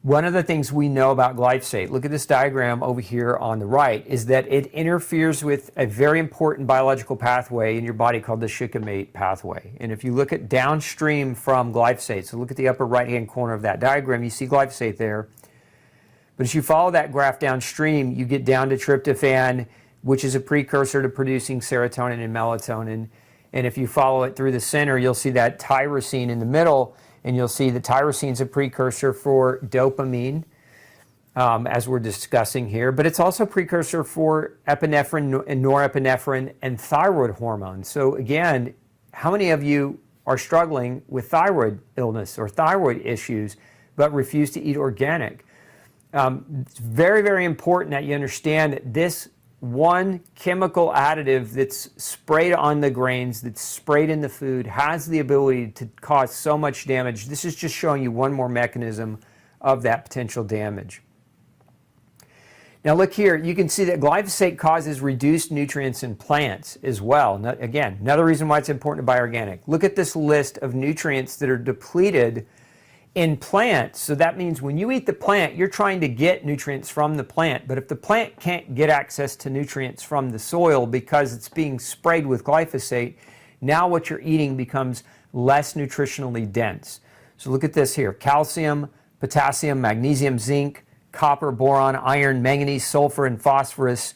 one of the things we know about glyphosate, look at this diagram over here on the right, is that it interferes with a very important biological pathway in your body called the shikimate pathway. And if you look at downstream from glyphosate, so look at the upper right-hand corner of that diagram, you see glyphosate there. But as you follow that graph downstream, you get down to tryptophan, which is a precursor to producing serotonin and melatonin. And if you follow it through the center, you'll see that tyrosine in the middle, and you'll see the tyrosine is a precursor for dopamine, as we're discussing here, but it's also a precursor for epinephrine and norepinephrine and thyroid hormone. So again, how many of you are struggling with thyroid illness or thyroid issues but refuse to eat organic? It's very, very important that you understand that this one chemical additive that's sprayed on the grains, that's sprayed in the food, has the ability to cause so much damage. This is just showing you one more mechanism of that potential damage. Now look here, you can see that glyphosate causes reduced nutrients in plants as well. Again, another reason why it's important to buy organic. Look at this list of nutrients that are depleted in plants. So that means when you eat the plant, you're trying to get nutrients from the plant. But if the plant can't get access to nutrients from the soil because it's being sprayed with glyphosate, now what you're eating becomes less nutritionally dense. So look at this here: calcium, potassium, magnesium, zinc, copper, boron, iron, manganese, sulfur, and phosphorus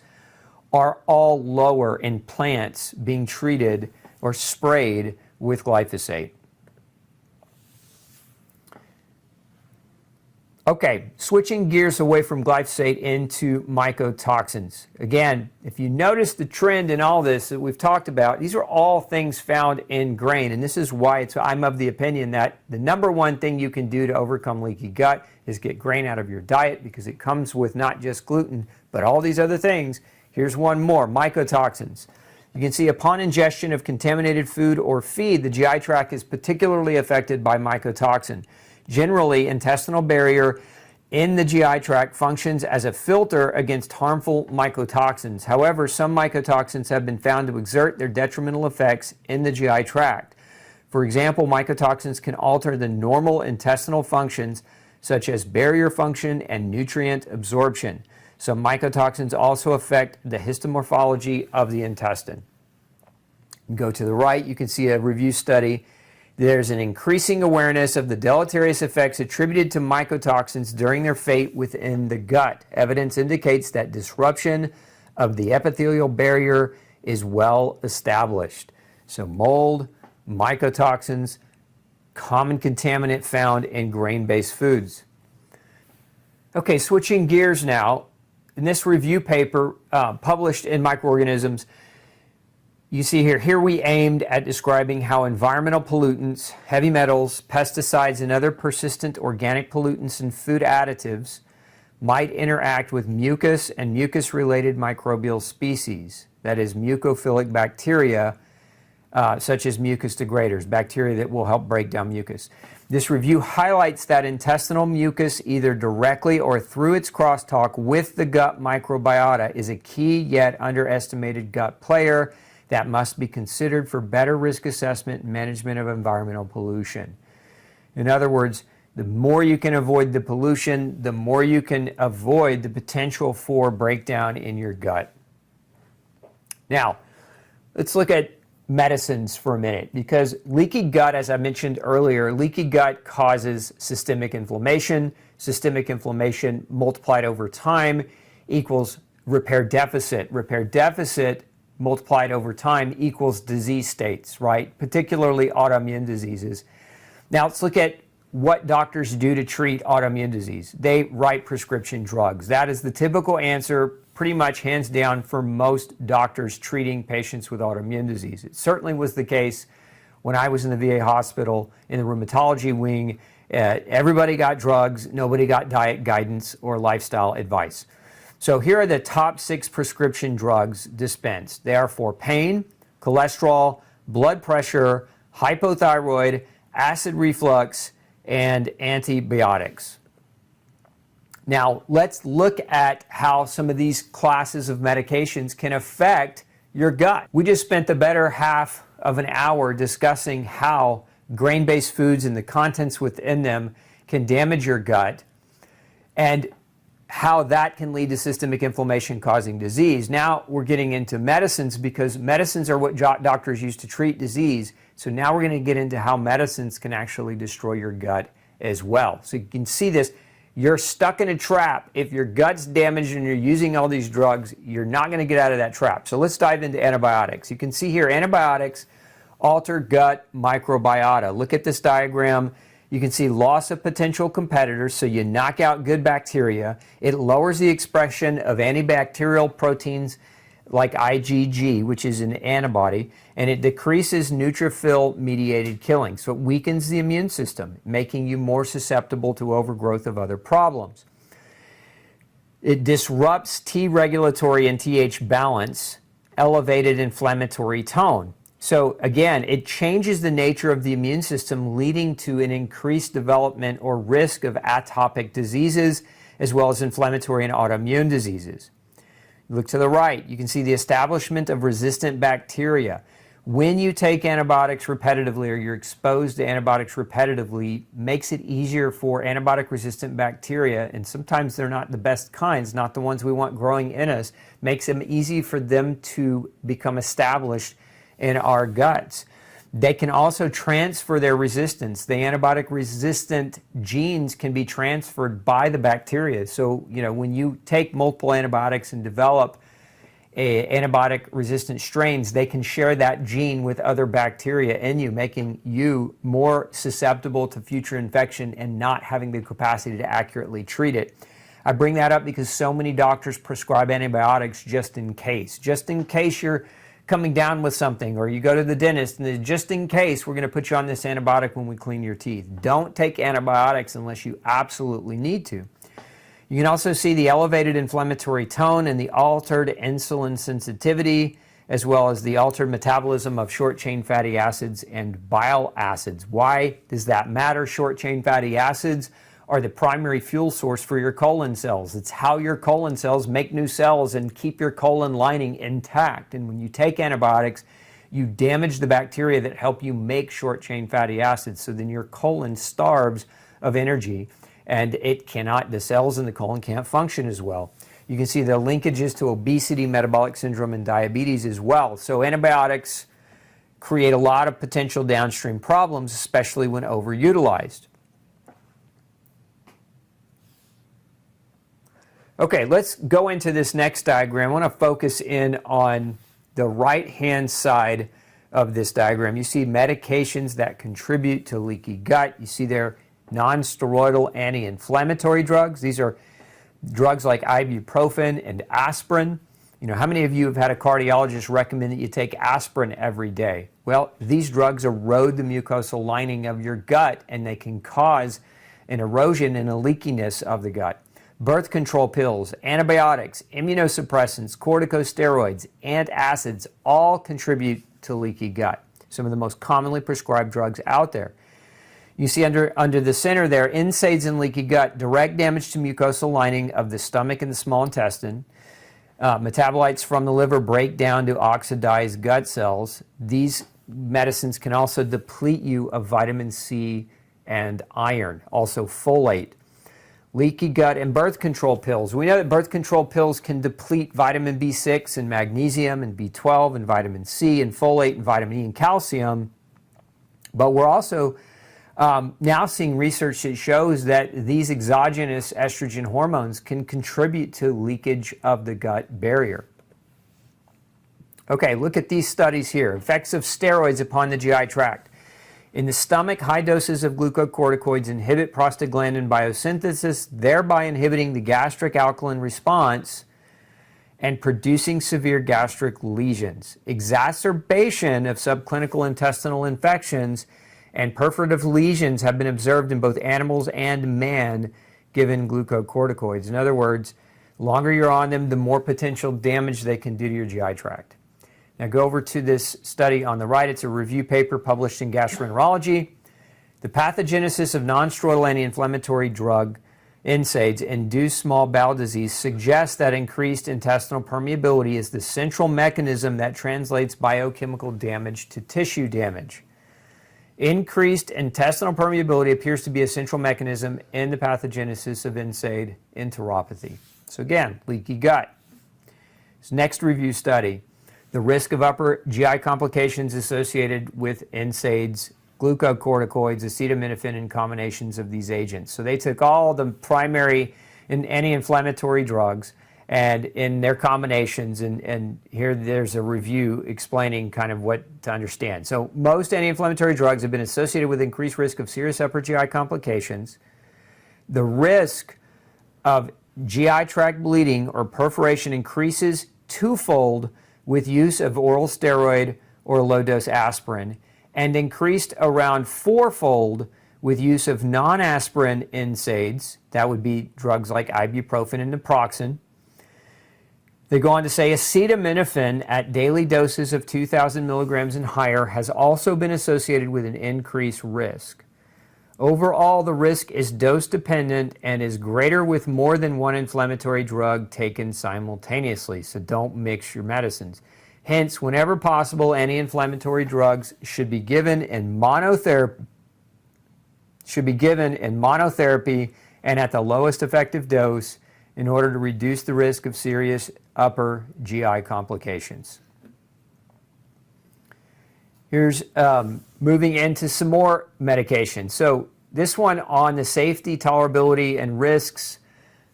are all lower in plants being treated or sprayed with glyphosate. Okay, switching gears away from glyphosate into mycotoxins. Again, if you notice the trend in all this that we've talked about, these are all things found in grain, and this is why I'm of the opinion that the number one thing you can do to overcome leaky gut is get grain out of your diet, because it comes with not just gluten, but all these other things. Here's one more: mycotoxins. You can see upon ingestion of contaminated food or feed, the GI tract is particularly affected by mycotoxin. Generally, intestinal barrier in the GI tract functions as a filter against harmful mycotoxins. However, some mycotoxins have been found to exert their detrimental effects in the GI tract. For example, mycotoxins can alter the normal intestinal functions such as barrier function and nutrient absorption. Some mycotoxins also affect the histomorphology of the intestine. Go to the right, you can see a review study. There's an increasing awareness of the deleterious effects attributed to mycotoxins during their fate within the gut. Evidence indicates that disruption of the epithelial barrier is well established. So mold, mycotoxins, common contaminant found in grain-based foods. Okay, switching gears now. In this review paper published in Microorganisms, you see here we aimed at describing how environmental pollutants, heavy metals, pesticides, and other persistent organic pollutants and food additives might interact with mucus and mucus-related microbial species, that is, mucophilic bacteria, such as mucus degraders, bacteria that will help break down mucus. This review highlights that intestinal mucus, either directly or through its crosstalk with the gut microbiota, is a key yet underestimated gut player that must be considered for better risk assessment and management of environmental pollution. In other words, the more you can avoid the pollution, the more you can avoid the potential for breakdown in your gut. Now, let's look at medicines for a minute, because leaky gut, as I mentioned earlier, leaky gut causes systemic inflammation. Systemic inflammation multiplied over time equals repair deficit. Repair deficit multiplied over time equals disease states, right? Particularly autoimmune diseases. Now let's look at what doctors do to treat autoimmune disease. They write prescription drugs. That is the typical answer, pretty much hands down, for most doctors treating patients with autoimmune disease. It certainly was the case when I was in the VA hospital in the rheumatology wing. Everybody got drugs, nobody got diet guidance or lifestyle advice. So here are the top 6 prescription drugs dispensed. They are for pain, cholesterol, blood pressure, hypothyroid, acid reflux, and antibiotics. Now, let's look at how some of these classes of medications can affect your gut. We just spent the better half of an hour discussing how grain-based foods and the contents within them can damage your gut, and how that can lead to systemic inflammation causing disease. Now we're getting into medicines, because medicines are what doctors use to treat disease. So now we're going to get into how medicines can actually destroy your gut as well. So you can see this. You're stuck in a trap. If your gut's damaged and you're using all these drugs, you're not going to get out of that trap. So let's dive into antibiotics. You can see here, antibiotics alter gut microbiota. Look at this diagram. You can see loss of potential competitors, so you knock out good bacteria. It lowers the expression of antibacterial proteins like IgG, which is an antibody, and it decreases neutrophil-mediated killing. So it weakens the immune system, making you more susceptible to overgrowth of other problems. It disrupts T regulatory and TH balance, elevated inflammatory tone. So again, it changes the nature of the immune system, leading to an increased development or risk of atopic diseases, as well as inflammatory and autoimmune diseases. Look to the right, you can see the establishment of resistant bacteria. When you take antibiotics repetitively or you're exposed to antibiotics repetitively, makes it easier for antibiotic-resistant bacteria, and sometimes they're not the best kinds, not the ones we want growing in us, makes them easy for them to become established in our guts. They can also transfer their resistance. The antibiotic-resistant genes can be transferred by the bacteria. So, when you take multiple antibiotics and develop antibiotic-resistant strains, they can share that gene with other bacteria in you, making you more susceptible to future infection and not having the capacity to accurately treat it. I bring that up because so many doctors prescribe antibiotics just in case. Just in case you're coming down with something, or you go to the dentist and just in case we're going to put you on this antibiotic when we clean your teeth. Don't take antibiotics unless you absolutely need to. You can also see the elevated inflammatory tone and the altered insulin sensitivity, as well as the altered metabolism of short-chain fatty acids and bile acids. Why does that matter? Short-chain fatty acids are the primary fuel source for your colon cells. It's how your colon cells make new cells and keep your colon lining intact. And when you take antibiotics, you damage the bacteria that help you make short-chain fatty acids. So then your colon starves of energy, and the cells in the colon can't function as well. You can see the linkages to obesity, metabolic syndrome, and diabetes as well. So antibiotics create a lot of potential downstream problems, especially when overutilized. Okay, let's go into this next diagram. I want to focus in on the right-hand side of this diagram. You see medications that contribute to leaky gut. You see there non-steroidal anti-inflammatory drugs. These are drugs like ibuprofen and aspirin. How many of you have had a cardiologist recommend that you take aspirin every day? Well, these drugs erode the mucosal lining of your gut, and they can cause an erosion and a leakiness of the gut. Birth control pills, antibiotics, immunosuppressants, corticosteroids, antacids all contribute to leaky gut. Some of the most commonly prescribed drugs out there. You see under the center there, NSAIDs in leaky gut, direct damage to mucosal lining of the stomach and the small intestine. Metabolites from the liver break down to oxidized gut cells. These medicines can also deplete you of vitamin C and iron, also folate. Leaky gut and birth control pills. We know that birth control pills can deplete vitamin B6 and magnesium and B12 and vitamin C and folate and vitamin E and calcium. But we're also now seeing research that shows that these exogenous estrogen hormones can contribute to leakage of the gut barrier. Okay, look at these studies here. Effects of steroids upon the GI tract. In the stomach, high doses of glucocorticoids inhibit prostaglandin biosynthesis, thereby inhibiting the gastric alkaline response and producing severe gastric lesions. Exacerbation of subclinical intestinal infections and perforative lesions have been observed in both animals and man given glucocorticoids. In other words, the longer you're on them, the more potential damage they can do to your GI tract. Now go over to this study on the right. It's a review paper published in Gastroenterology. The pathogenesis of non-steroidal anti-inflammatory drug NSAIDs induce small bowel disease suggests that increased intestinal permeability is the central mechanism that translates biochemical damage to tissue damage. Increased intestinal permeability appears to be a central mechanism in the pathogenesis of NSAID enteropathy. So again, leaky gut. This next review study. The risk of upper GI complications associated with NSAIDs, glucocorticoids, acetaminophen, and combinations of these agents. So they took all the primary anti-inflammatory drugs and in their combinations, and here there's a review explaining kind of what to understand. So most anti-inflammatory drugs have been associated with increased risk of serious upper GI complications. The risk of GI tract bleeding or perforation increases twofold with use of oral steroid or low-dose aspirin, and increased around fourfold with use of non-aspirin NSAIDs. That would be drugs like ibuprofen and naproxen. They go on to say acetaminophen at daily doses of 2,000 milligrams and higher has also been associated with an increased risk Overall, the risk is dose dependent and is greater with more than one inflammatory drug taken simultaneously, so don't mix your medicines. Hence, whenever possible, anti-inflammatory drugs should be given in monotherapy and at the lowest effective dose in order to reduce the risk of serious upper GI complications. Here's moving into some more medication. So this one on the safety, tolerability, and risks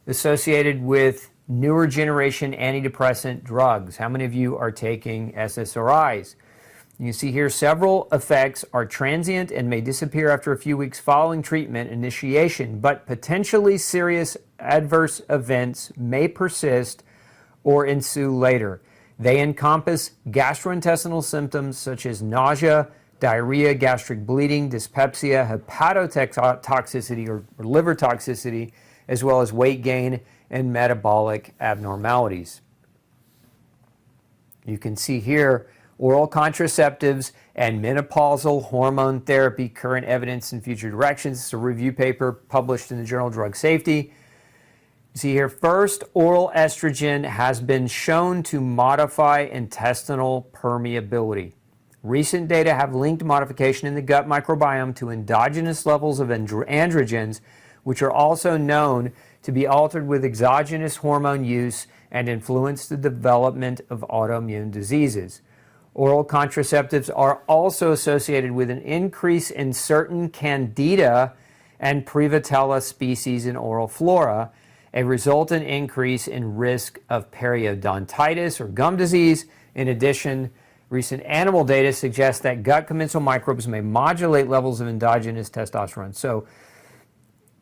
associated with newer generation antidepressant drugs. How many of you are taking SSRIs? You can see here several effects are transient and may disappear after a few weeks following treatment initiation, but potentially serious adverse events may persist or ensue later. They encompass gastrointestinal symptoms such as nausea, diarrhea, gastric bleeding, dyspepsia, hepatotoxicity or liver toxicity, as well as weight gain and metabolic abnormalities. You can see here oral contraceptives and menopausal hormone therapy, current evidence and future directions. It's a review paper published in the journal Drug Safety. See here, first, oral estrogen has been shown to modify intestinal permeability. Recent data have linked modification in the gut microbiome to endogenous levels of androgens, which are also known to be altered with exogenous hormone use and influence the development of autoimmune diseases. Oral contraceptives are also associated with an increase in certain Candida and Prevotella species in oral flora, a resultant increase in risk of periodontitis or gum disease. In addition, recent animal data suggests that gut commensal microbes may modulate levels of endogenous testosterone. So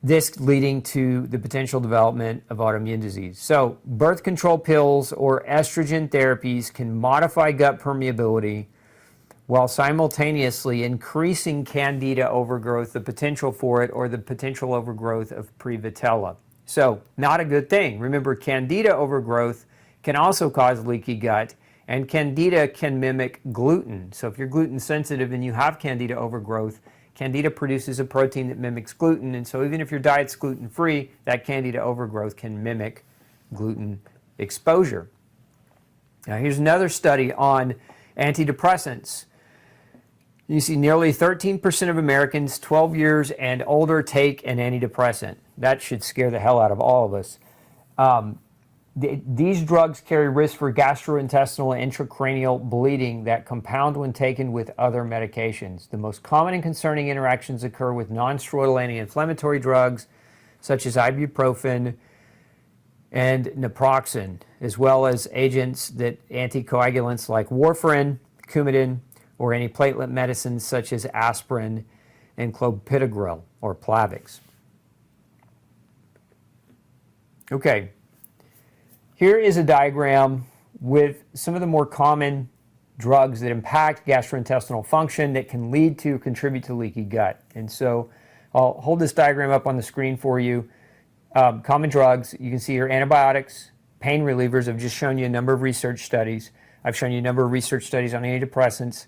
this leading to the potential development of autoimmune disease. So birth control pills or estrogen therapies can modify gut permeability while simultaneously increasing Candida overgrowth, the potential for it, or the potential overgrowth of Prevotella. So not a good thing. Remember, Candida overgrowth can also cause leaky gut, and Candida can mimic gluten. So if you're gluten sensitive and you have Candida overgrowth, Candida produces a protein that mimics gluten, and so even if your diet's gluten-free, that Candida overgrowth can mimic gluten exposure. Now here's another study on antidepressants. You see nearly 13% of Americans 12 years and older take an antidepressant. That should scare the hell out of all of us. These drugs carry risk for gastrointestinal and intracranial bleeding that compound when taken with other medications. The most common and concerning interactions occur with non-steroidal anti-inflammatory drugs such as ibuprofen and naproxen, as well as agents that anticoagulants like warfarin, Coumadin, or antiplatelet medicines such as aspirin and clopidogrel or Plavix. Okay, here is a diagram with some of the more common drugs that impact gastrointestinal function that can lead to, contribute to leaky gut. And so I'll hold this diagram up on the screen for you. Common drugs, you can see here antibiotics, pain relievers. I've just shown you a number of research studies. I've shown you a number of research studies on antidepressants,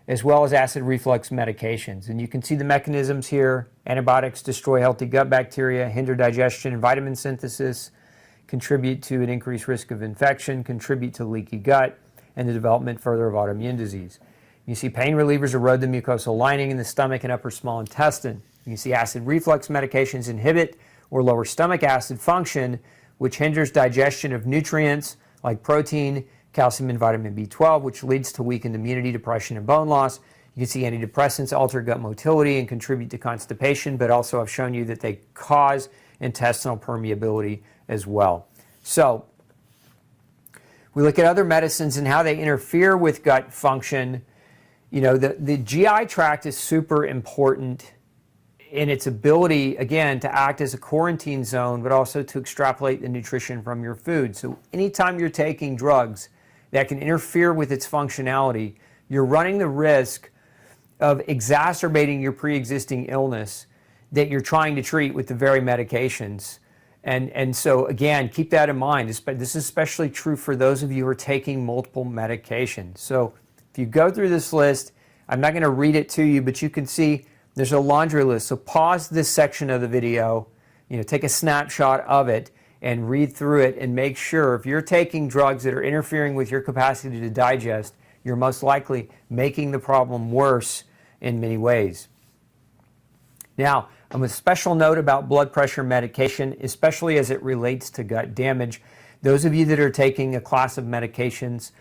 as well as acid reflux medications. And you can see the mechanisms here. Antibiotics destroy healthy gut bacteria, hinder digestion and vitamin synthesis, contribute to an increased risk of infection, contribute to leaky gut, and the development further of autoimmune disease. You see pain relievers erode the mucosal lining in the stomach and upper small intestine. You see acid reflux medications inhibit or lower stomach acid function, which hinders digestion of nutrients like protein, calcium, and vitamin B12, which leads to weakened immunity, depression, and bone loss. You can see antidepressants alter gut motility and contribute to constipation, but also I've shown you that they cause intestinal permeability as well. So we look at other medicines and how they interfere with gut function. You know, the GI tract is super important in its ability, again, to act as a quarantine zone, but also to extrapolate the nutrition from your food. So anytime you're taking drugs that can interfere with its functionality, you're running the risk of exacerbating your pre-existing illness that you're trying to treat with the very medications. And so, again, keep that in mind. This is especially true for those of you who are taking multiple medications. So if you go through this list, I'm not going to read it to you, but you can see There's a laundry list. So pause this section of the video, take a snapshot of it and read through it and make sure if you're taking drugs that are interfering with your capacity to digest, you're most likely making the problem worse in many ways. Now, a special note about blood pressure medication, especially as it relates to gut damage. Those of you that are taking a class of medications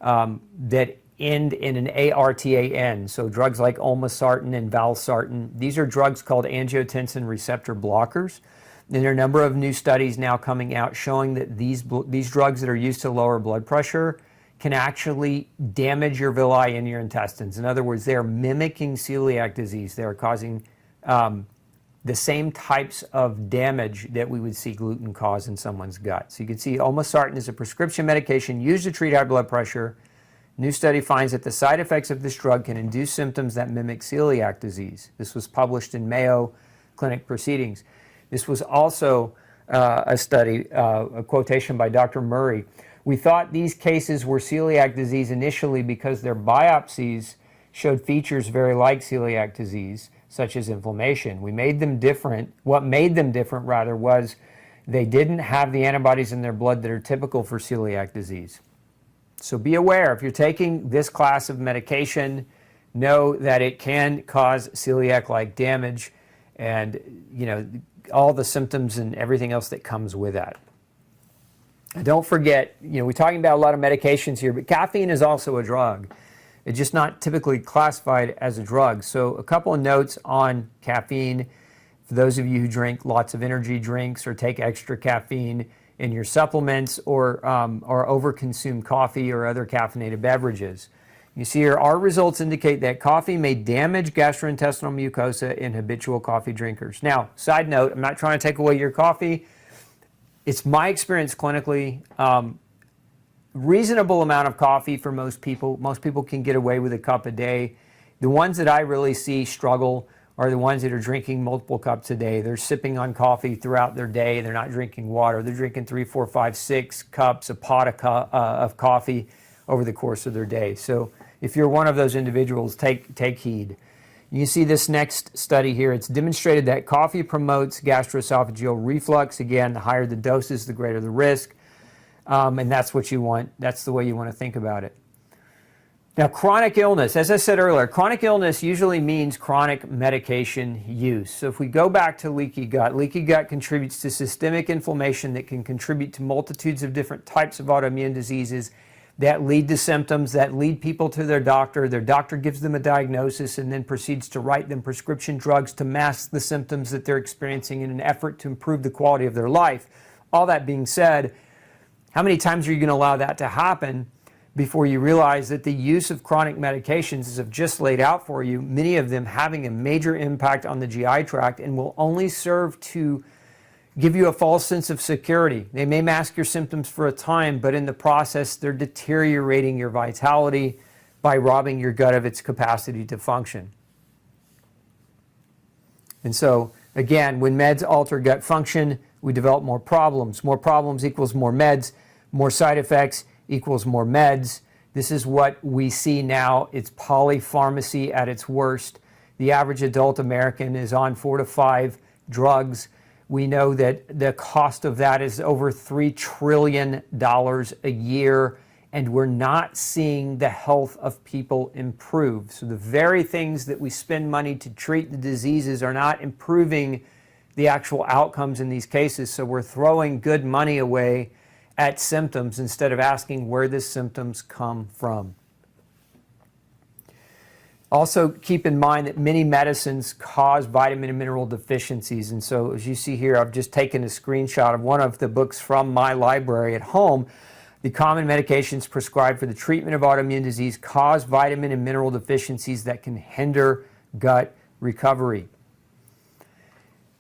that end in an ARTAN, so drugs like olmesartan and valsartan, these are drugs called angiotensin receptor blockers. And there are a number of new studies now coming out showing that these drugs that are used to lower blood pressure can actually damage your villi in your intestines. In other words, they are mimicking celiac disease. They are causing the same types of damage that we would see gluten cause in someone's gut. So you can see olmesartan is a prescription medication used to treat high blood pressure. New study finds that the side effects of this drug can induce symptoms that mimic celiac disease. This was published in Mayo Clinic Proceedings. This was also a study, a quotation by Dr. Murray. We thought these cases were celiac disease initially because their biopsies showed features very like celiac disease, such as inflammation. We made them different. What made them different, rather, was they didn't have the antibodies in their blood that are typical for celiac disease. So be aware, if you're taking this class of medication, know that it can cause celiac-like damage and, all the symptoms and everything else that comes with that. And don't forget, we're talking about a lot of medications here, but caffeine is also a drug. It's just not typically classified as a drug. So a couple of notes on caffeine. For those of you who drink lots of energy drinks or take extra caffeine in your supplements or overconsume coffee or other caffeinated beverages. You see here, our results indicate that coffee may damage gastrointestinal mucosa in habitual coffee drinkers. Now, side note, I'm not trying to take away your coffee. It's my experience clinically, reasonable amount of coffee for most people. Most people can get away with a cup a day. The ones that I really see struggle are the ones that are drinking multiple cups a day. They're sipping on coffee throughout their day. They're not drinking water. They're drinking 3, 4, 5, 6 cups, a pot of coffee over the course of their day. So if you're one of those individuals, take heed. You see this next study here. It's demonstrated that coffee promotes gastroesophageal reflux. Again, the higher the doses, the greater the risk. And that's what you want. That's the way you want to think about it. Now, chronic illness. As I said earlier, chronic illness usually means chronic medication use. So if we go back to leaky gut contributes to systemic inflammation that can contribute to multitudes of different types of autoimmune diseases that lead to symptoms, that lead people to their doctor. Their doctor gives them a diagnosis and then proceeds to write them prescription drugs to mask the symptoms that they're experiencing in an effort to improve the quality of their life. All that being said, how many times are you going to allow that to happen before you realize that the use of chronic medications, as I've just laid out for you, many of them having a major impact on the GI tract and will only serve to give you a false sense of security. They may mask your symptoms for a time, but in the process, they're deteriorating your vitality by robbing your gut of its capacity to function. And so, again, when meds alter gut function, we develop more problems. More problems equals more meds. More side effects equals more meds. This is what we see now. It's polypharmacy at its worst. The average adult American is on 4 to 5 drugs. We know that the cost of that is over $3 trillion a year, and we're not seeing the health of people improve. So the very things that we spend money to treat the diseases are not improving the actual outcomes in these cases. So we're throwing good money away at symptoms instead of asking where the symptoms come from. Also, keep in mind that many medicines cause vitamin and mineral deficiencies. And so, as you see here, I've just taken a screenshot of one of the books from my library at home. The common medications prescribed for the treatment of autoimmune disease cause vitamin and mineral deficiencies that can hinder gut recovery.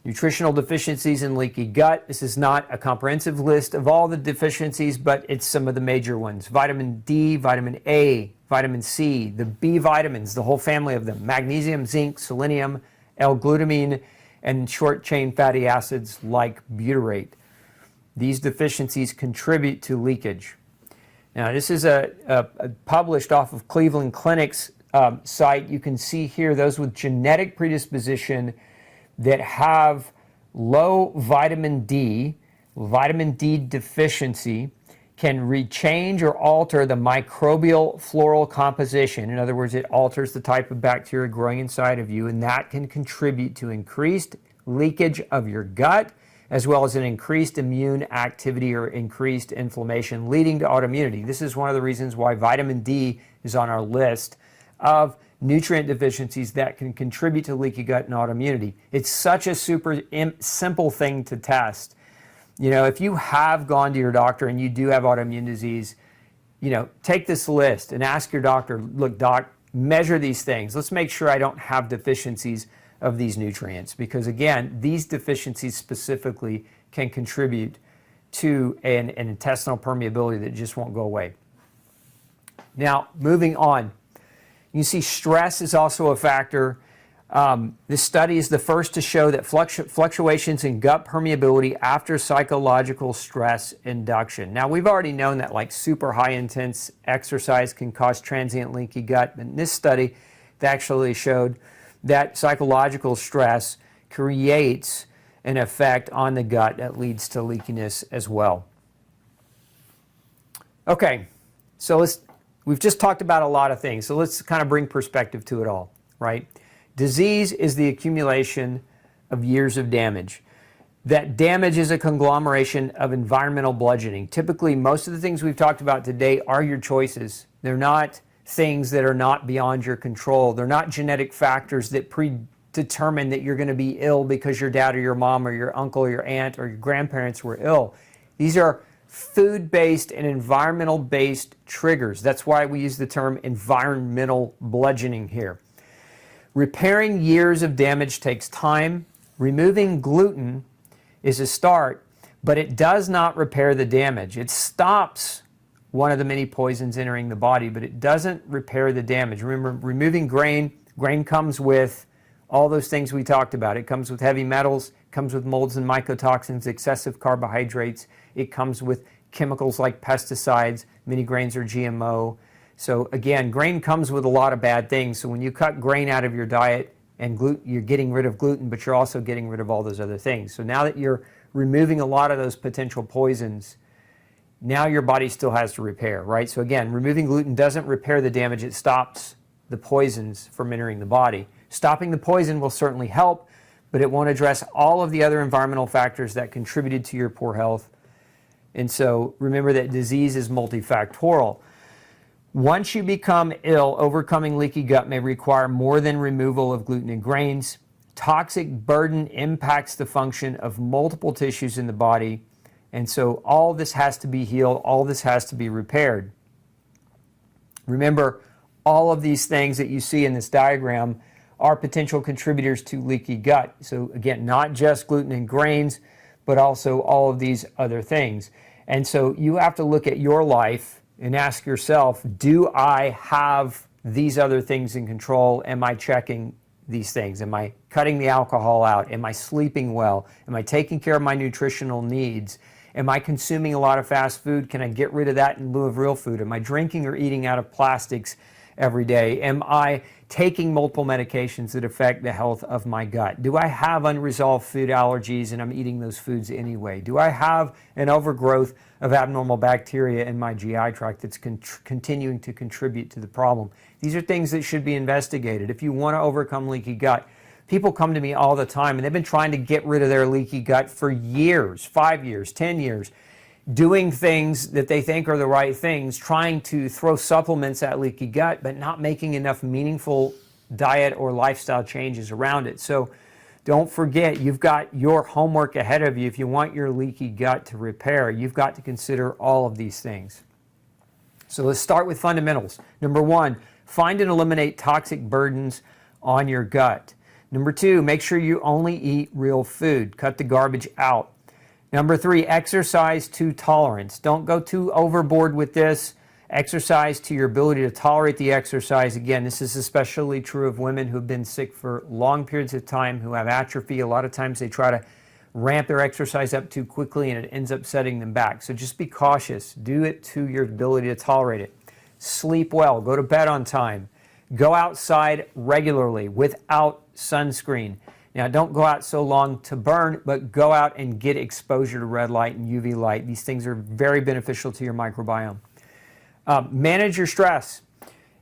Nutritional deficiencies in leaky gut. This is not a comprehensive list of all the deficiencies, but it's some of the major ones. Vitamin D, vitamin A, vitamin C, the B vitamins, the whole family of them, magnesium, zinc, selenium, L-glutamine, and short-chain fatty acids like butyrate. These deficiencies contribute to leakage. Now, this is published off of Cleveland Clinic's site, you can see here those with genetic predisposition that have low vitamin D deficiency can rechange or alter the microbial floral composition. In other words, it alters the type of bacteria growing inside of you, and that can contribute to increased leakage of your gut, as well as an increased immune activity or increased inflammation, leading to autoimmunity. This is one of the reasons why vitamin D is on our list of nutrient deficiencies that can contribute to leaky gut and autoimmunity. It's such a super simple thing to test. You know, if you have gone to your doctor and you do have autoimmune disease, you know, take this list and ask your doctor, look, doc, measure these things. Let's make sure I don't have deficiencies of these nutrients, because again, these deficiencies specifically can contribute to an intestinal permeability that just won't go away. Now, moving on, you see stress is also a factor. This study is the first to show that fluctuations in gut permeability after psychological stress induction. Now, we've already known that like super high intense exercise can cause transient leaky gut, but in this study, they actually showed that psychological stress creates an effect on the gut that leads to leakiness as well. Okay, so we've just talked about a lot of things, so let's kind of bring perspective to it all, right? Disease is the accumulation of years of damage. That damage is a conglomeration of environmental bludgeoning. Typically, most of the things we've talked about today are your choices. They're not things that are not beyond your control. They're not genetic factors that predetermine that you're going to be ill because your dad or your mom or your uncle or your aunt or your grandparents were ill. These are food-based and environmental-based triggers. That's why we use the term environmental bludgeoning here. Repairing years of damage takes time. Removing gluten is a start, but it does not repair the damage. It stops one of the many poisons entering the body, but it doesn't repair the damage. Remember, removing grain comes with all those things we talked about. It comes with heavy metals, comes with molds and mycotoxins, excessive carbohydrates. It comes with chemicals like pesticides. Many grains are GMO. So again, grain comes with a lot of bad things. So when you cut grain out of your diet and you're getting rid of gluten, but you're also getting rid of all those other things. So now that you're removing a lot of those potential poisons, now your body still has to repair, right? So again, removing gluten doesn't repair the damage. It stops the poisons from entering the body. Stopping the poison will certainly help, but it won't address all of the other environmental factors that contributed to your poor health. And so remember that disease is multifactorial. Once you become ill, overcoming leaky gut may require more than removal of gluten and grains. Toxic burden impacts the function of multiple tissues in the body, and so all this has to be healed, all this has to be repaired. Remember, all of these things that you see in this diagram are potential contributors to leaky gut. So again, not just gluten and grains, but also all of these other things. And so you have to look at your life and ask yourself, do I have these other things in control? Am I checking these things? Am I cutting the alcohol out? Am I sleeping well? Am I taking care of my nutritional needs? Am I consuming a lot of fast food? Can I get rid of that in lieu of real food? Am I drinking or eating out of plastics every day? Am I taking multiple medications that affect the health of my gut? Do I have unresolved food allergies and I'm eating those foods anyway? Do I have an overgrowth of abnormal bacteria in my GI tract that's continuing to contribute to the problem? These are things that should be investigated. If you want to overcome leaky gut, people come to me all the time and they've been trying to get rid of their leaky gut for years, 5 years, 10 years, doing things that they think are the right things, trying to throw supplements at leaky gut, but not making enough meaningful diet or lifestyle changes around it. So don't forget, you've got your homework ahead of you. If you want your leaky gut to repair, you've got to consider all of these things. So let's start with fundamentals. Number one, find and eliminate toxic burdens on your gut. Number two, make sure you only eat real food. Cut the garbage out. Number three, exercise to tolerance. Don't go too overboard with this. Exercise to your ability to tolerate the exercise. Again, this is especially true of women who've been sick for long periods of time, who have atrophy. A lot of times they try to ramp their exercise up too quickly and it ends up setting them back. So just be cautious. Do it to your ability to tolerate it. Sleep well. Go to bed on time. Go outside regularly without sunscreen. Now, don't go out so long to burn, but go out and get exposure to red light and UV light. These things are very beneficial to your microbiome. Manage your stress.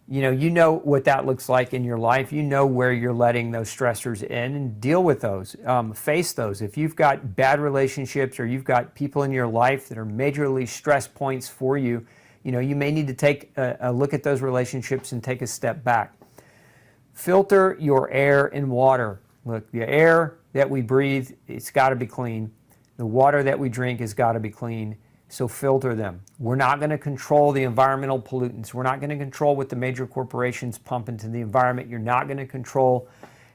You know what that looks like in your life. You know where you're letting those stressors in, and deal with those. Face those. If you've got bad relationships or you've got people in your life that are majorly stress points for you, you may need to take a look at those relationships and take a step back. Filter your air and water. Look, the air that we breathe, it's got to be clean. The water that we drink has got to be clean. So filter them. We're not going to control the environmental pollutants. We're not going to control what the major corporations pump into the environment. You're not going to control,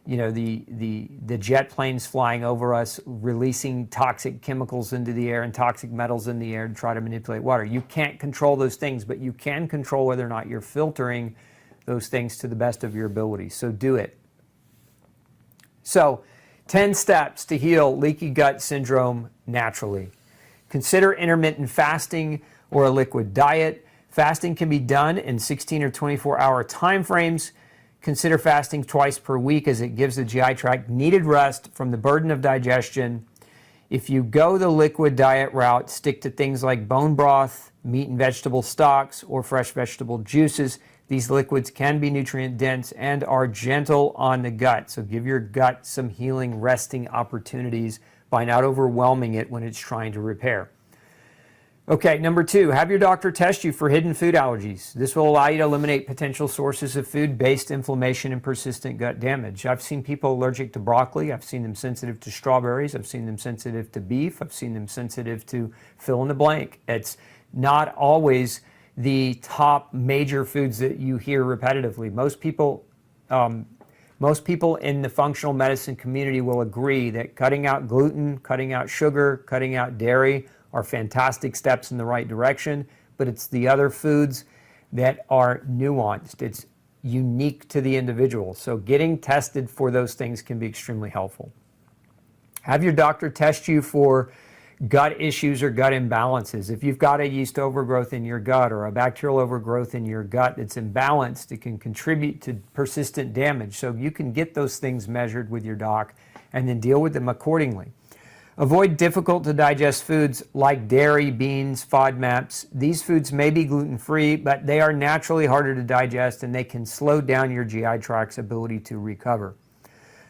the jet planes flying over us, releasing toxic chemicals into the air and toxic metals in the air to try to manipulate water. You can't control those things, but you can control whether or not you're filtering those things to the best of your ability. So do it. So, 10 steps to heal leaky gut syndrome naturally. Consider intermittent fasting or a liquid diet. Fasting can be done in 16 or 24-hour time frames. Consider fasting twice per week, as it gives the GI tract needed rest from the burden of digestion. If you go the liquid diet route, stick to things like bone broth, meat and vegetable stocks, or fresh vegetable juices. These liquids can be nutrient dense and are gentle on the gut. So give your gut some healing, resting opportunities by not overwhelming it when it's trying to repair. Okay, number 2, have your doctor test you for hidden food allergies. This will allow you to eliminate potential sources of food-based inflammation and persistent gut damage. I've seen people allergic to broccoli. I've seen them sensitive to strawberries. I've seen them sensitive to beef. I've seen them sensitive to fill in the blank. It's not always the top major foods that you hear repetitively. Most people in the functional medicine community will agree that cutting out gluten, cutting out sugar, cutting out dairy are fantastic steps in the right direction, but it's the other foods that are nuanced. It's unique to the individual. So getting tested for those things can be extremely helpful. Have your doctor test you for gut issues or gut imbalances. If you've got a yeast overgrowth in your gut or a bacterial overgrowth in your gut that's imbalanced, it can contribute to persistent damage. So you can get those things measured with your doc and then deal with them accordingly. Avoid difficult to digest foods like dairy, beans, FODMAPs. These foods may be gluten-free, but they are naturally harder to digest and they can slow down your GI tract's ability to recover.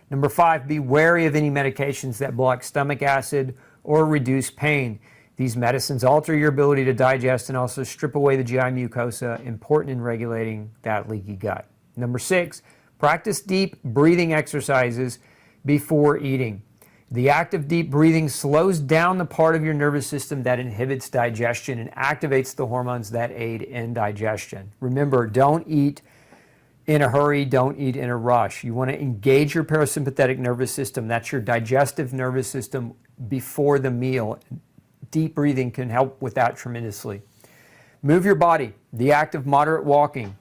Number 5, be wary of any medications that block stomach acid or reduce pain. These medicines alter your ability to digest and also strip away the GI mucosa, important in regulating that leaky gut. Number 6, practice deep breathing exercises before eating. The act of deep breathing slows down the part of your nervous system that inhibits digestion and activates the hormones that aid in digestion. Remember, don't eat in a hurry, don't eat in a rush. You want to engage your parasympathetic nervous system. That's your digestive nervous system before the meal. Deep breathing can help with that tremendously. Move your body. The act of moderate walking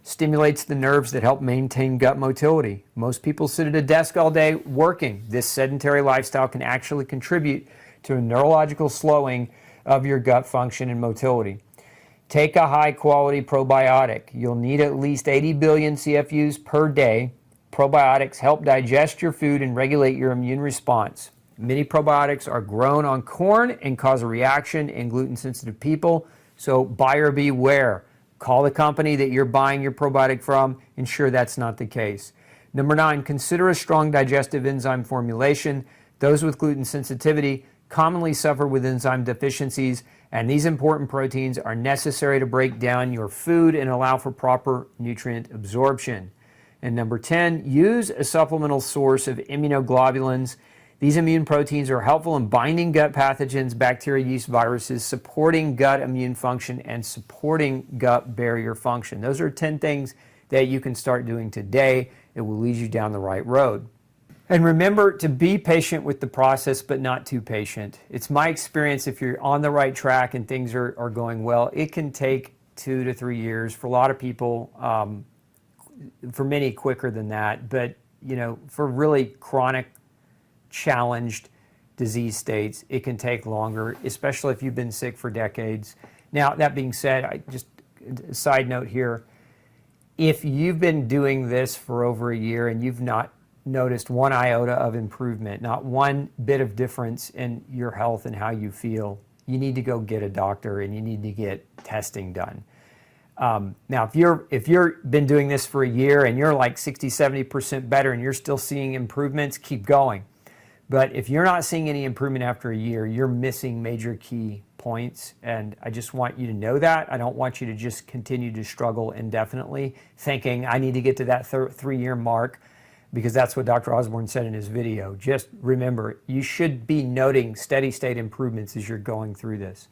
stimulates the nerves that help maintain gut motility. Most people sit at a desk all day working. This sedentary lifestyle can actually contribute to a neurological slowing of your gut function and motility. Take a high-quality probiotic. You'll need at least 80 billion CFUs per day. Probiotics help digest your food and regulate your immune response. Many probiotics are grown on corn and cause a reaction in gluten-sensitive people, so buyer beware. Call the company that you're buying your probiotic from. Ensure that's not the case. Number 9, consider a strong digestive enzyme formulation. Those with gluten sensitivity commonly suffer with enzyme deficiencies, and these important proteins are necessary to break down your food and allow for proper nutrient absorption. And number 10, use a supplemental source of immunoglobulins. These immune proteins are helpful in binding gut pathogens, bacteria, yeast, viruses, supporting gut immune function, and supporting gut barrier function. Those are 10 things that you can start doing today. It will lead you down the right road. And remember to be patient with the process, but not too patient. It's my experience, if you're on the right track and things are going well, it can take 2 to 3 years. For a lot of people, for many quicker than that. But, for really chronic, challenged disease states, it can take longer, especially if you've been sick for decades. Now, that being said, just a side note here, If you've been doing this for over a year and you've not noticed one iota of improvement, not one bit of difference in your health and how you feel, you need to go get a doctor and you need to get testing done. Now, if you've been doing this for a year and you're like 60-70% better and you're still seeing improvements, keep going. But if you're not seeing any improvement after a year, you're missing major key points, and I just want you to know that. I don't want you to just continue to struggle indefinitely, thinking I need to get to that 3-year mark, because that's what Dr. Osborne said in his video. Just remember, you should be noting steady state improvements as you're going through this.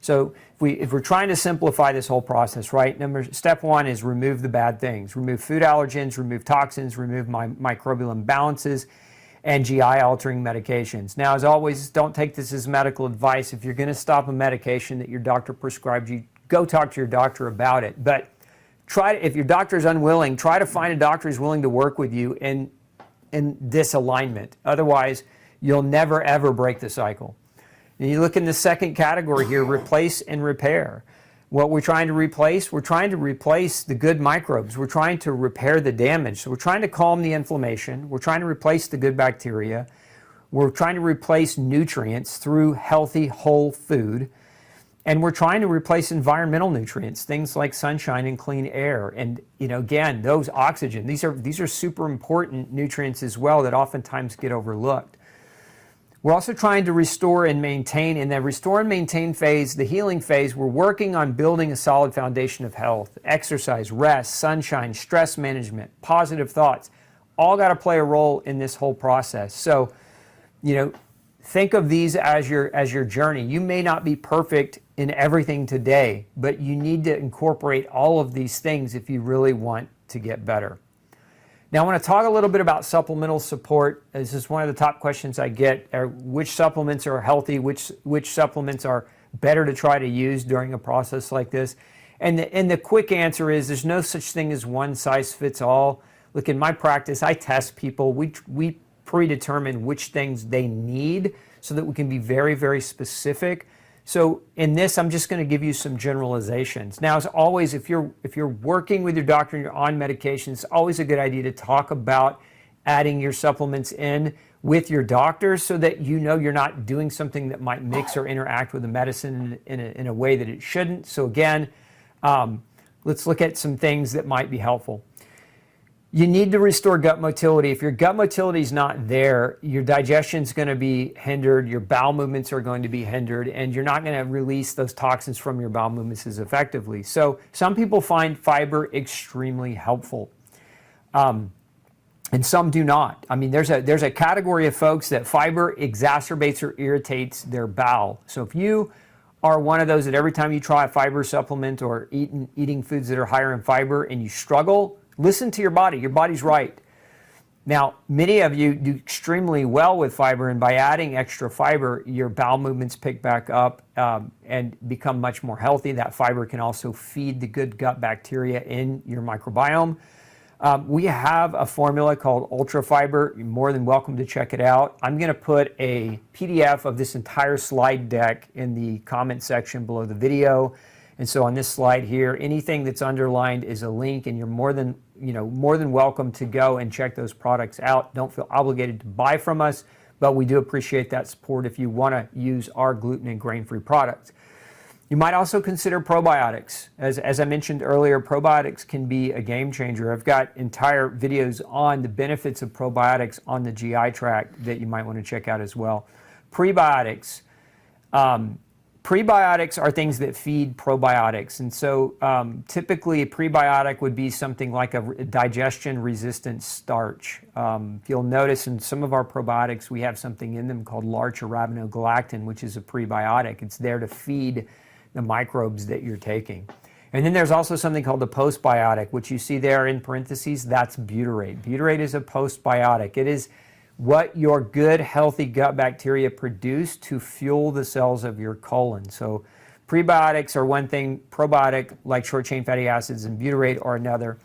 So if we're trying to simplify this whole process, right, step 1 is remove the bad things. Remove food allergens, remove toxins, remove microbial imbalances, and GI altering medications. Now, as always, don't take this as medical advice. If you're going to stop a medication that your doctor prescribed you, go talk to your doctor about it. But if your doctor is unwilling, try to find a doctor who's willing to work with you in this alignment. Otherwise, you'll never ever break the cycle. And you look in the second category here, replace and repair. What we're trying to replace the good microbes. We're trying to repair the damage. So we're trying to calm the inflammation. We're trying to replace the good bacteria. We're trying to replace nutrients through healthy, whole food. And we're trying to replace environmental nutrients, things like sunshine and clean air. And, again, those oxygen, these are super important nutrients as well that oftentimes get overlooked. We're also trying to restore and maintain. In that restore and maintain phase, the healing phase, we're working on building a solid foundation of health. Exercise, rest, sunshine, stress management, positive thoughts, all got to play a role in this whole process. So, think of these as your journey. You may not be perfect in everything today, but you need to incorporate all of these things if you really want to get better. Now, I want to talk a little bit about supplemental support. This is one of the top questions I get. Which supplements are healthy? Which supplements are better to try to use during a process like this? And the quick answer is there's no such thing as one size fits all. Look, in my practice, I test people. We predetermine which things they need so that we can be very, very specific. So in this, I'm just going to give you some generalizations. Now, as always, if you're working with your doctor and you're on medication, it's always a good idea to talk about adding your supplements in with your doctor so that you're not doing something that might mix or interact with the medicine in a way that it shouldn't. So again, let's look at some things that might be helpful. You need to restore gut motility. If your gut motility is not there, your digestion is going to be hindered, your bowel movements are going to be hindered, and you're not going to release those toxins from your bowel movements as effectively. So some people find fiber extremely helpful, and some do not. I mean, there's a category of folks that fiber exacerbates or irritates their bowel. So if you are one of those that every time you try a fiber supplement or eating foods that are higher in fiber and you struggle, listen to your body. Your body's right. Now, many of you do extremely well with fiber, and by adding extra fiber, your bowel movements pick back up and become much more healthy. That fiber can also feed the good gut bacteria in your microbiome. We have a formula called Ultra Fiber. You're more than welcome to check it out. I'm going to put a PDF of this entire slide deck in the comment section below the video. And so on this slide here, anything that's underlined is a link, and you're more than welcome to go and check those products out. Don't feel obligated to buy from us, but we do appreciate that support if you want to use our gluten and grain-free products. You might also consider probiotics. As I mentioned earlier, probiotics can be a game changer. I've got entire videos on the benefits of probiotics on the GI tract that you might want to check out as well. Prebiotics. Prebiotics are things that feed probiotics, and so typically a prebiotic would be something like a digestion-resistant starch. You'll notice in some of our probiotics we have something in them called larch arabinogalactin, which is a prebiotic. It's there to feed the microbes that you're taking. And then there's also something called the postbiotic, which you see there in parentheses. That's butyrate. Butyrate is a postbiotic. It is what your good, healthy gut bacteria produce to fuel the cells of your colon. So prebiotics are one thing, probiotic like short-chain fatty acids and butyrate are another.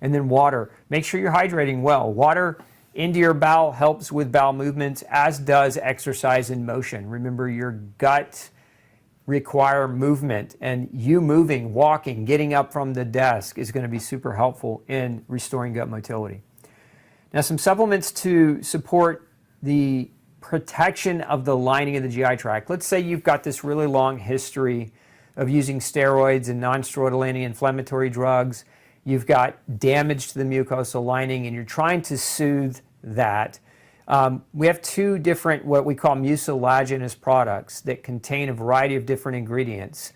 And then water. Make sure you're hydrating well. Water into your bowel helps with bowel movements, as does exercise and motion. Remember, your gut require movement, and you moving, walking, getting up from the desk is going to be super helpful in restoring gut motility. Now, some supplements to support the protection of the lining of the GI tract. Let's say you've got this really long history of using steroids and non-steroidal anti-inflammatory drugs. You've got damage to the mucosal lining and you're trying to soothe that. We have two different what we call mucilaginous products that contain a variety of different ingredients.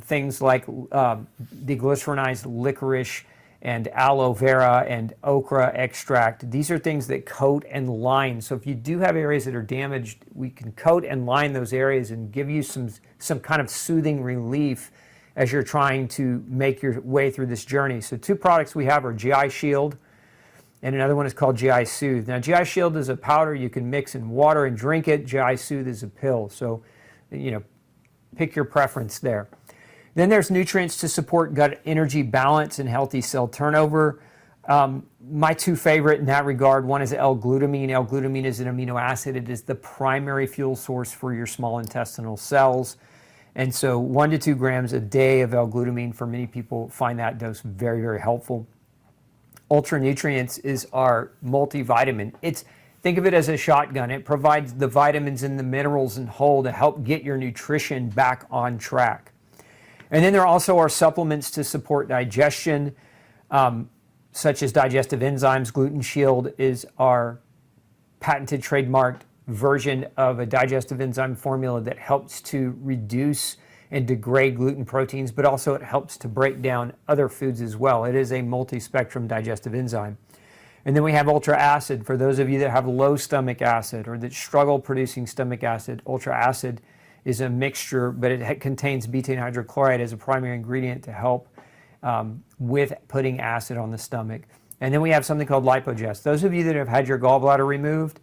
Things like deglycerinized licorice and aloe vera and okra extract. These are things that coat and line. So if you do have areas that are damaged, we can coat and line those areas and give you some kind of soothing relief as you're trying to make your way through this journey. So two products we have are GI Shield, and another one is called GI Soothe. Now, GI Shield is a powder you can mix in water and drink it. GI Soothe is a pill. So, pick your preference there. Then there's nutrients to support gut energy balance and healthy cell turnover. My two favorite in that regard, one is L-glutamine. L-glutamine is an amino acid. It is the primary fuel source for your small intestinal cells. And so 1 to 2 grams a day of L-glutamine, for many people, find that dose very, very helpful. Ultra Nutrients is our multivitamin. Think of it as a shotgun. It provides the vitamins and the minerals and whole to help get your nutrition back on track. And then there also are supplements to support digestion, such as digestive enzymes. Gluten Shield is our patented trademarked version of a digestive enzyme formula that helps to reduce and degrade gluten proteins, but also it helps to break down other foods as well. It is a multi-spectrum digestive enzyme. And then we have Ultra Acid. For those of you that have low stomach acid or that struggle producing stomach acid, Ultra Acid is a mixture, but it contains betaine hydrochloride as a primary ingredient to help with putting acid on the stomach. And then we have something called Lipogest. Those of you that have had your gallbladder removed,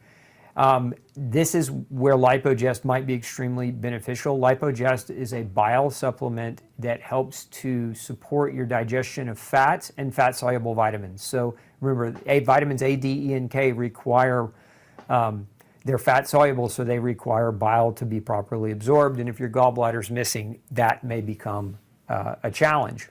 this is where Lipogest might be extremely beneficial. Lipogest is a bile supplement that helps to support your digestion of fats and fat-soluble vitamins. So remember, vitamins A, D, E, and K require they're fat soluble, so they require bile to be properly absorbed. And if your gallbladder's missing, that may become a challenge.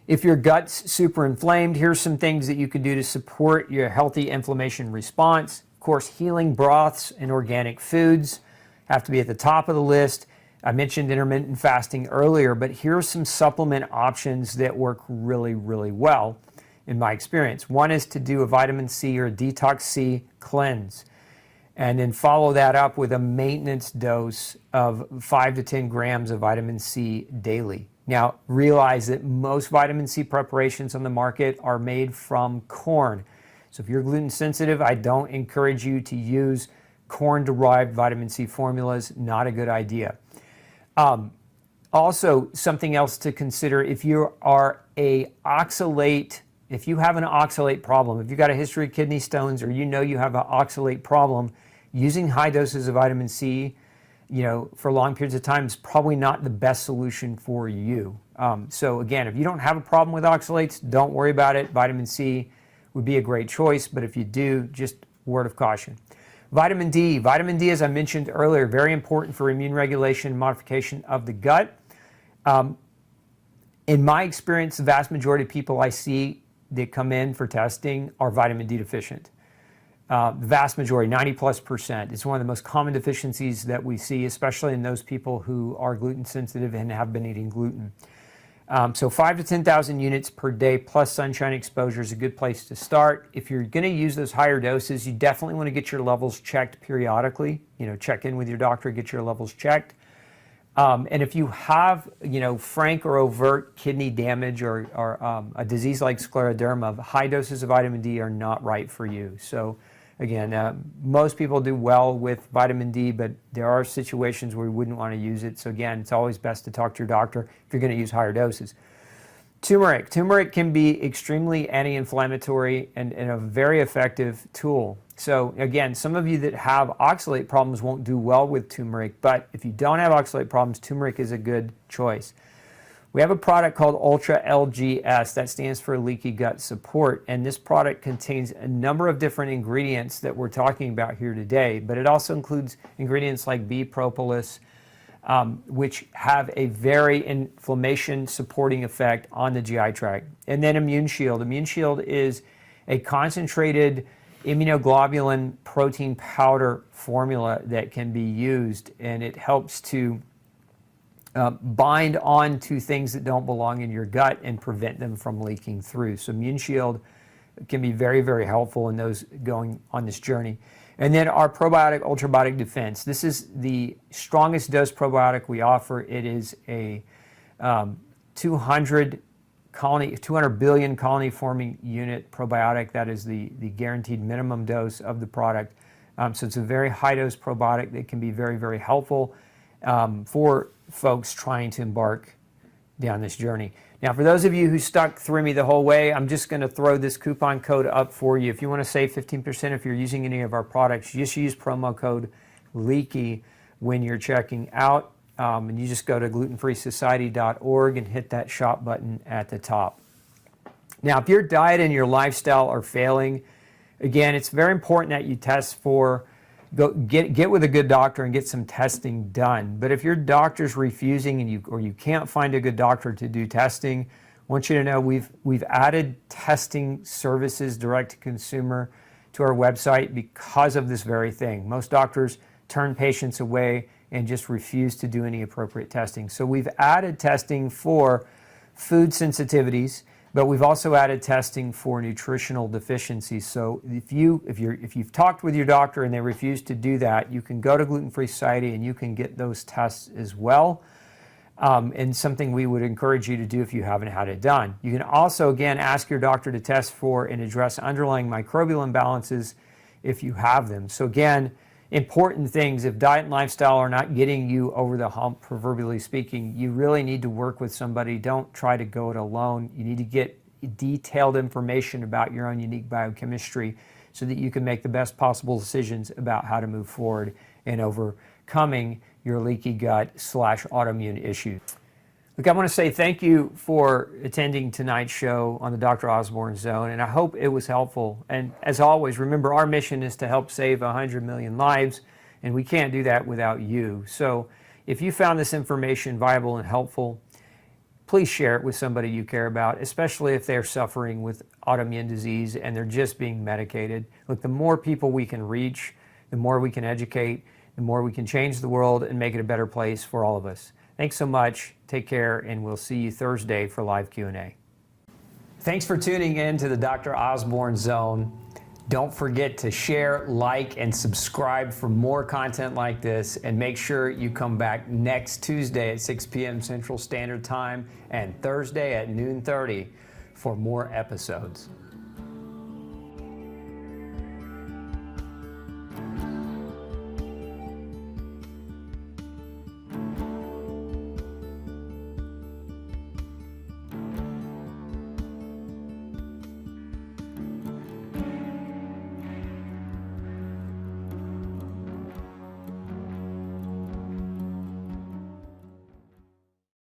If your gut's super inflamed, here's some things that you can do to support your healthy inflammation response. Of course, healing broths and organic foods have to be at the top of the list. I mentioned intermittent fasting earlier, but here are some supplement options that work really, really well in my experience. One is to do a vitamin C or a detox C cleanse, and then follow that up with a maintenance dose of 5 to 10 grams of vitamin C daily. Now, realize that most vitamin C preparations on the market are made from corn. So if you're gluten sensitive, I don't encourage you to use corn-derived vitamin C formulas. Not a good idea. Also, something else to consider, if you have an oxalate problem, if you've got a history of kidney stones, or you have an oxalate problem, using high doses of vitamin C for long periods of time is probably not the best solution for you. So again, if you don't have a problem with oxalates, don't worry about it. Vitamin C would be a great choice, but if you do, just word of caution. Vitamin D. Vitamin D, as I mentioned earlier, very important for immune regulation and modification of the gut. In my experience, the vast majority of people I see that come in for testing are vitamin D deficient. The vast majority, 90+%. It's one of the most common deficiencies that we see, especially in those people who are gluten sensitive and have been eating gluten. So 5 to 10,000 units per day plus sunshine exposure is a good place to start. If you're going to use those higher doses, you definitely want to get your levels checked periodically. Check in with your doctor, get your levels checked. And if you have, frank or overt kidney damage or a disease like scleroderma, high doses of vitamin D are not right for you. So again, most people do well with vitamin D, but there are situations where we wouldn't want to use it. So again, it's always best to talk to your doctor if you're going to use higher doses. Turmeric. Turmeric can be extremely anti-inflammatory and a very effective tool. So again, some of you that have oxalate problems won't do well with turmeric, but if you don't have oxalate problems, turmeric is a good choice. We have a product called Ultra LGS, that stands for Leaky Gut Support, and this product contains a number of different ingredients that we're talking about here today, but it also includes ingredients like bee propolis, which have a very inflammation supporting effect on the GI tract. And then Immune Shield. Immune Shield is a concentrated immunoglobulin protein powder formula that can be used, and it helps to bind on to things that don't belong in your gut and prevent them from leaking through. So Immune Shield can be very, very helpful in those going on this journey. And then our probiotic ultrabiotic defense. This is the strongest dose probiotic we offer. It is a 200 billion colony forming unit probiotic. That is the guaranteed minimum dose of the product. So it's a very high dose probiotic that can be very, very helpful for folks trying to embark down this journey. Now, for those of you who stuck through me the whole way, I'm just going to throw this coupon code up for you. If you want to save 15% if you're using any of our products, just use promo code Leaky when you're checking out. And you just go to glutenfreesociety.org and hit that shop button at the top. Now, if your diet and your lifestyle are failing, again, it's very important that you test for, get with a good doctor and get some testing done. But if your doctor's refusing and you can't find a good doctor to do testing, I want you to know we've added testing services direct to consumer to our website because of this very thing. Most doctors turn patients away and just refuse to do any appropriate testing. So we've added testing for food sensitivities, but we've also added testing for nutritional deficiencies. So if you've talked with your doctor and they refuse to do that, you can go to Gluten Free Society and you can get those tests as well. And something we would encourage you to do if you haven't had it done. You can also, again, ask your doctor to test for and address underlying microbial imbalances if you have them. So again, important things. If diet and lifestyle are not getting you over the hump, proverbially speaking, you really need to work with somebody. Don't try to go it alone. You need to get detailed information about your own unique biochemistry so that you can make the best possible decisions about how to move forward in overcoming your leaky gut / autoimmune issues. Look, I want to say thank you for attending tonight's show on the Dr. Osborne Zone, and I hope it was helpful. And as always, remember, our mission is to help save 100 million lives, and we can't do that without you. So if you found this information viable and helpful, please share it with somebody you care about, especially if they're suffering with autoimmune disease and they're just being medicated. Look, the more people we can reach, the more we can educate, the more we can change the world and make it a better place for all of us. Thanks so much. Take care, and we'll see you Thursday for live Q&A. Thanks for tuning in to the Dr. Osborne Zone. Don't forget to share, like, and subscribe for more content like this, and make sure you come back next Tuesday at 6 p.m. Central Standard Time and Thursday at noon 30 for more episodes.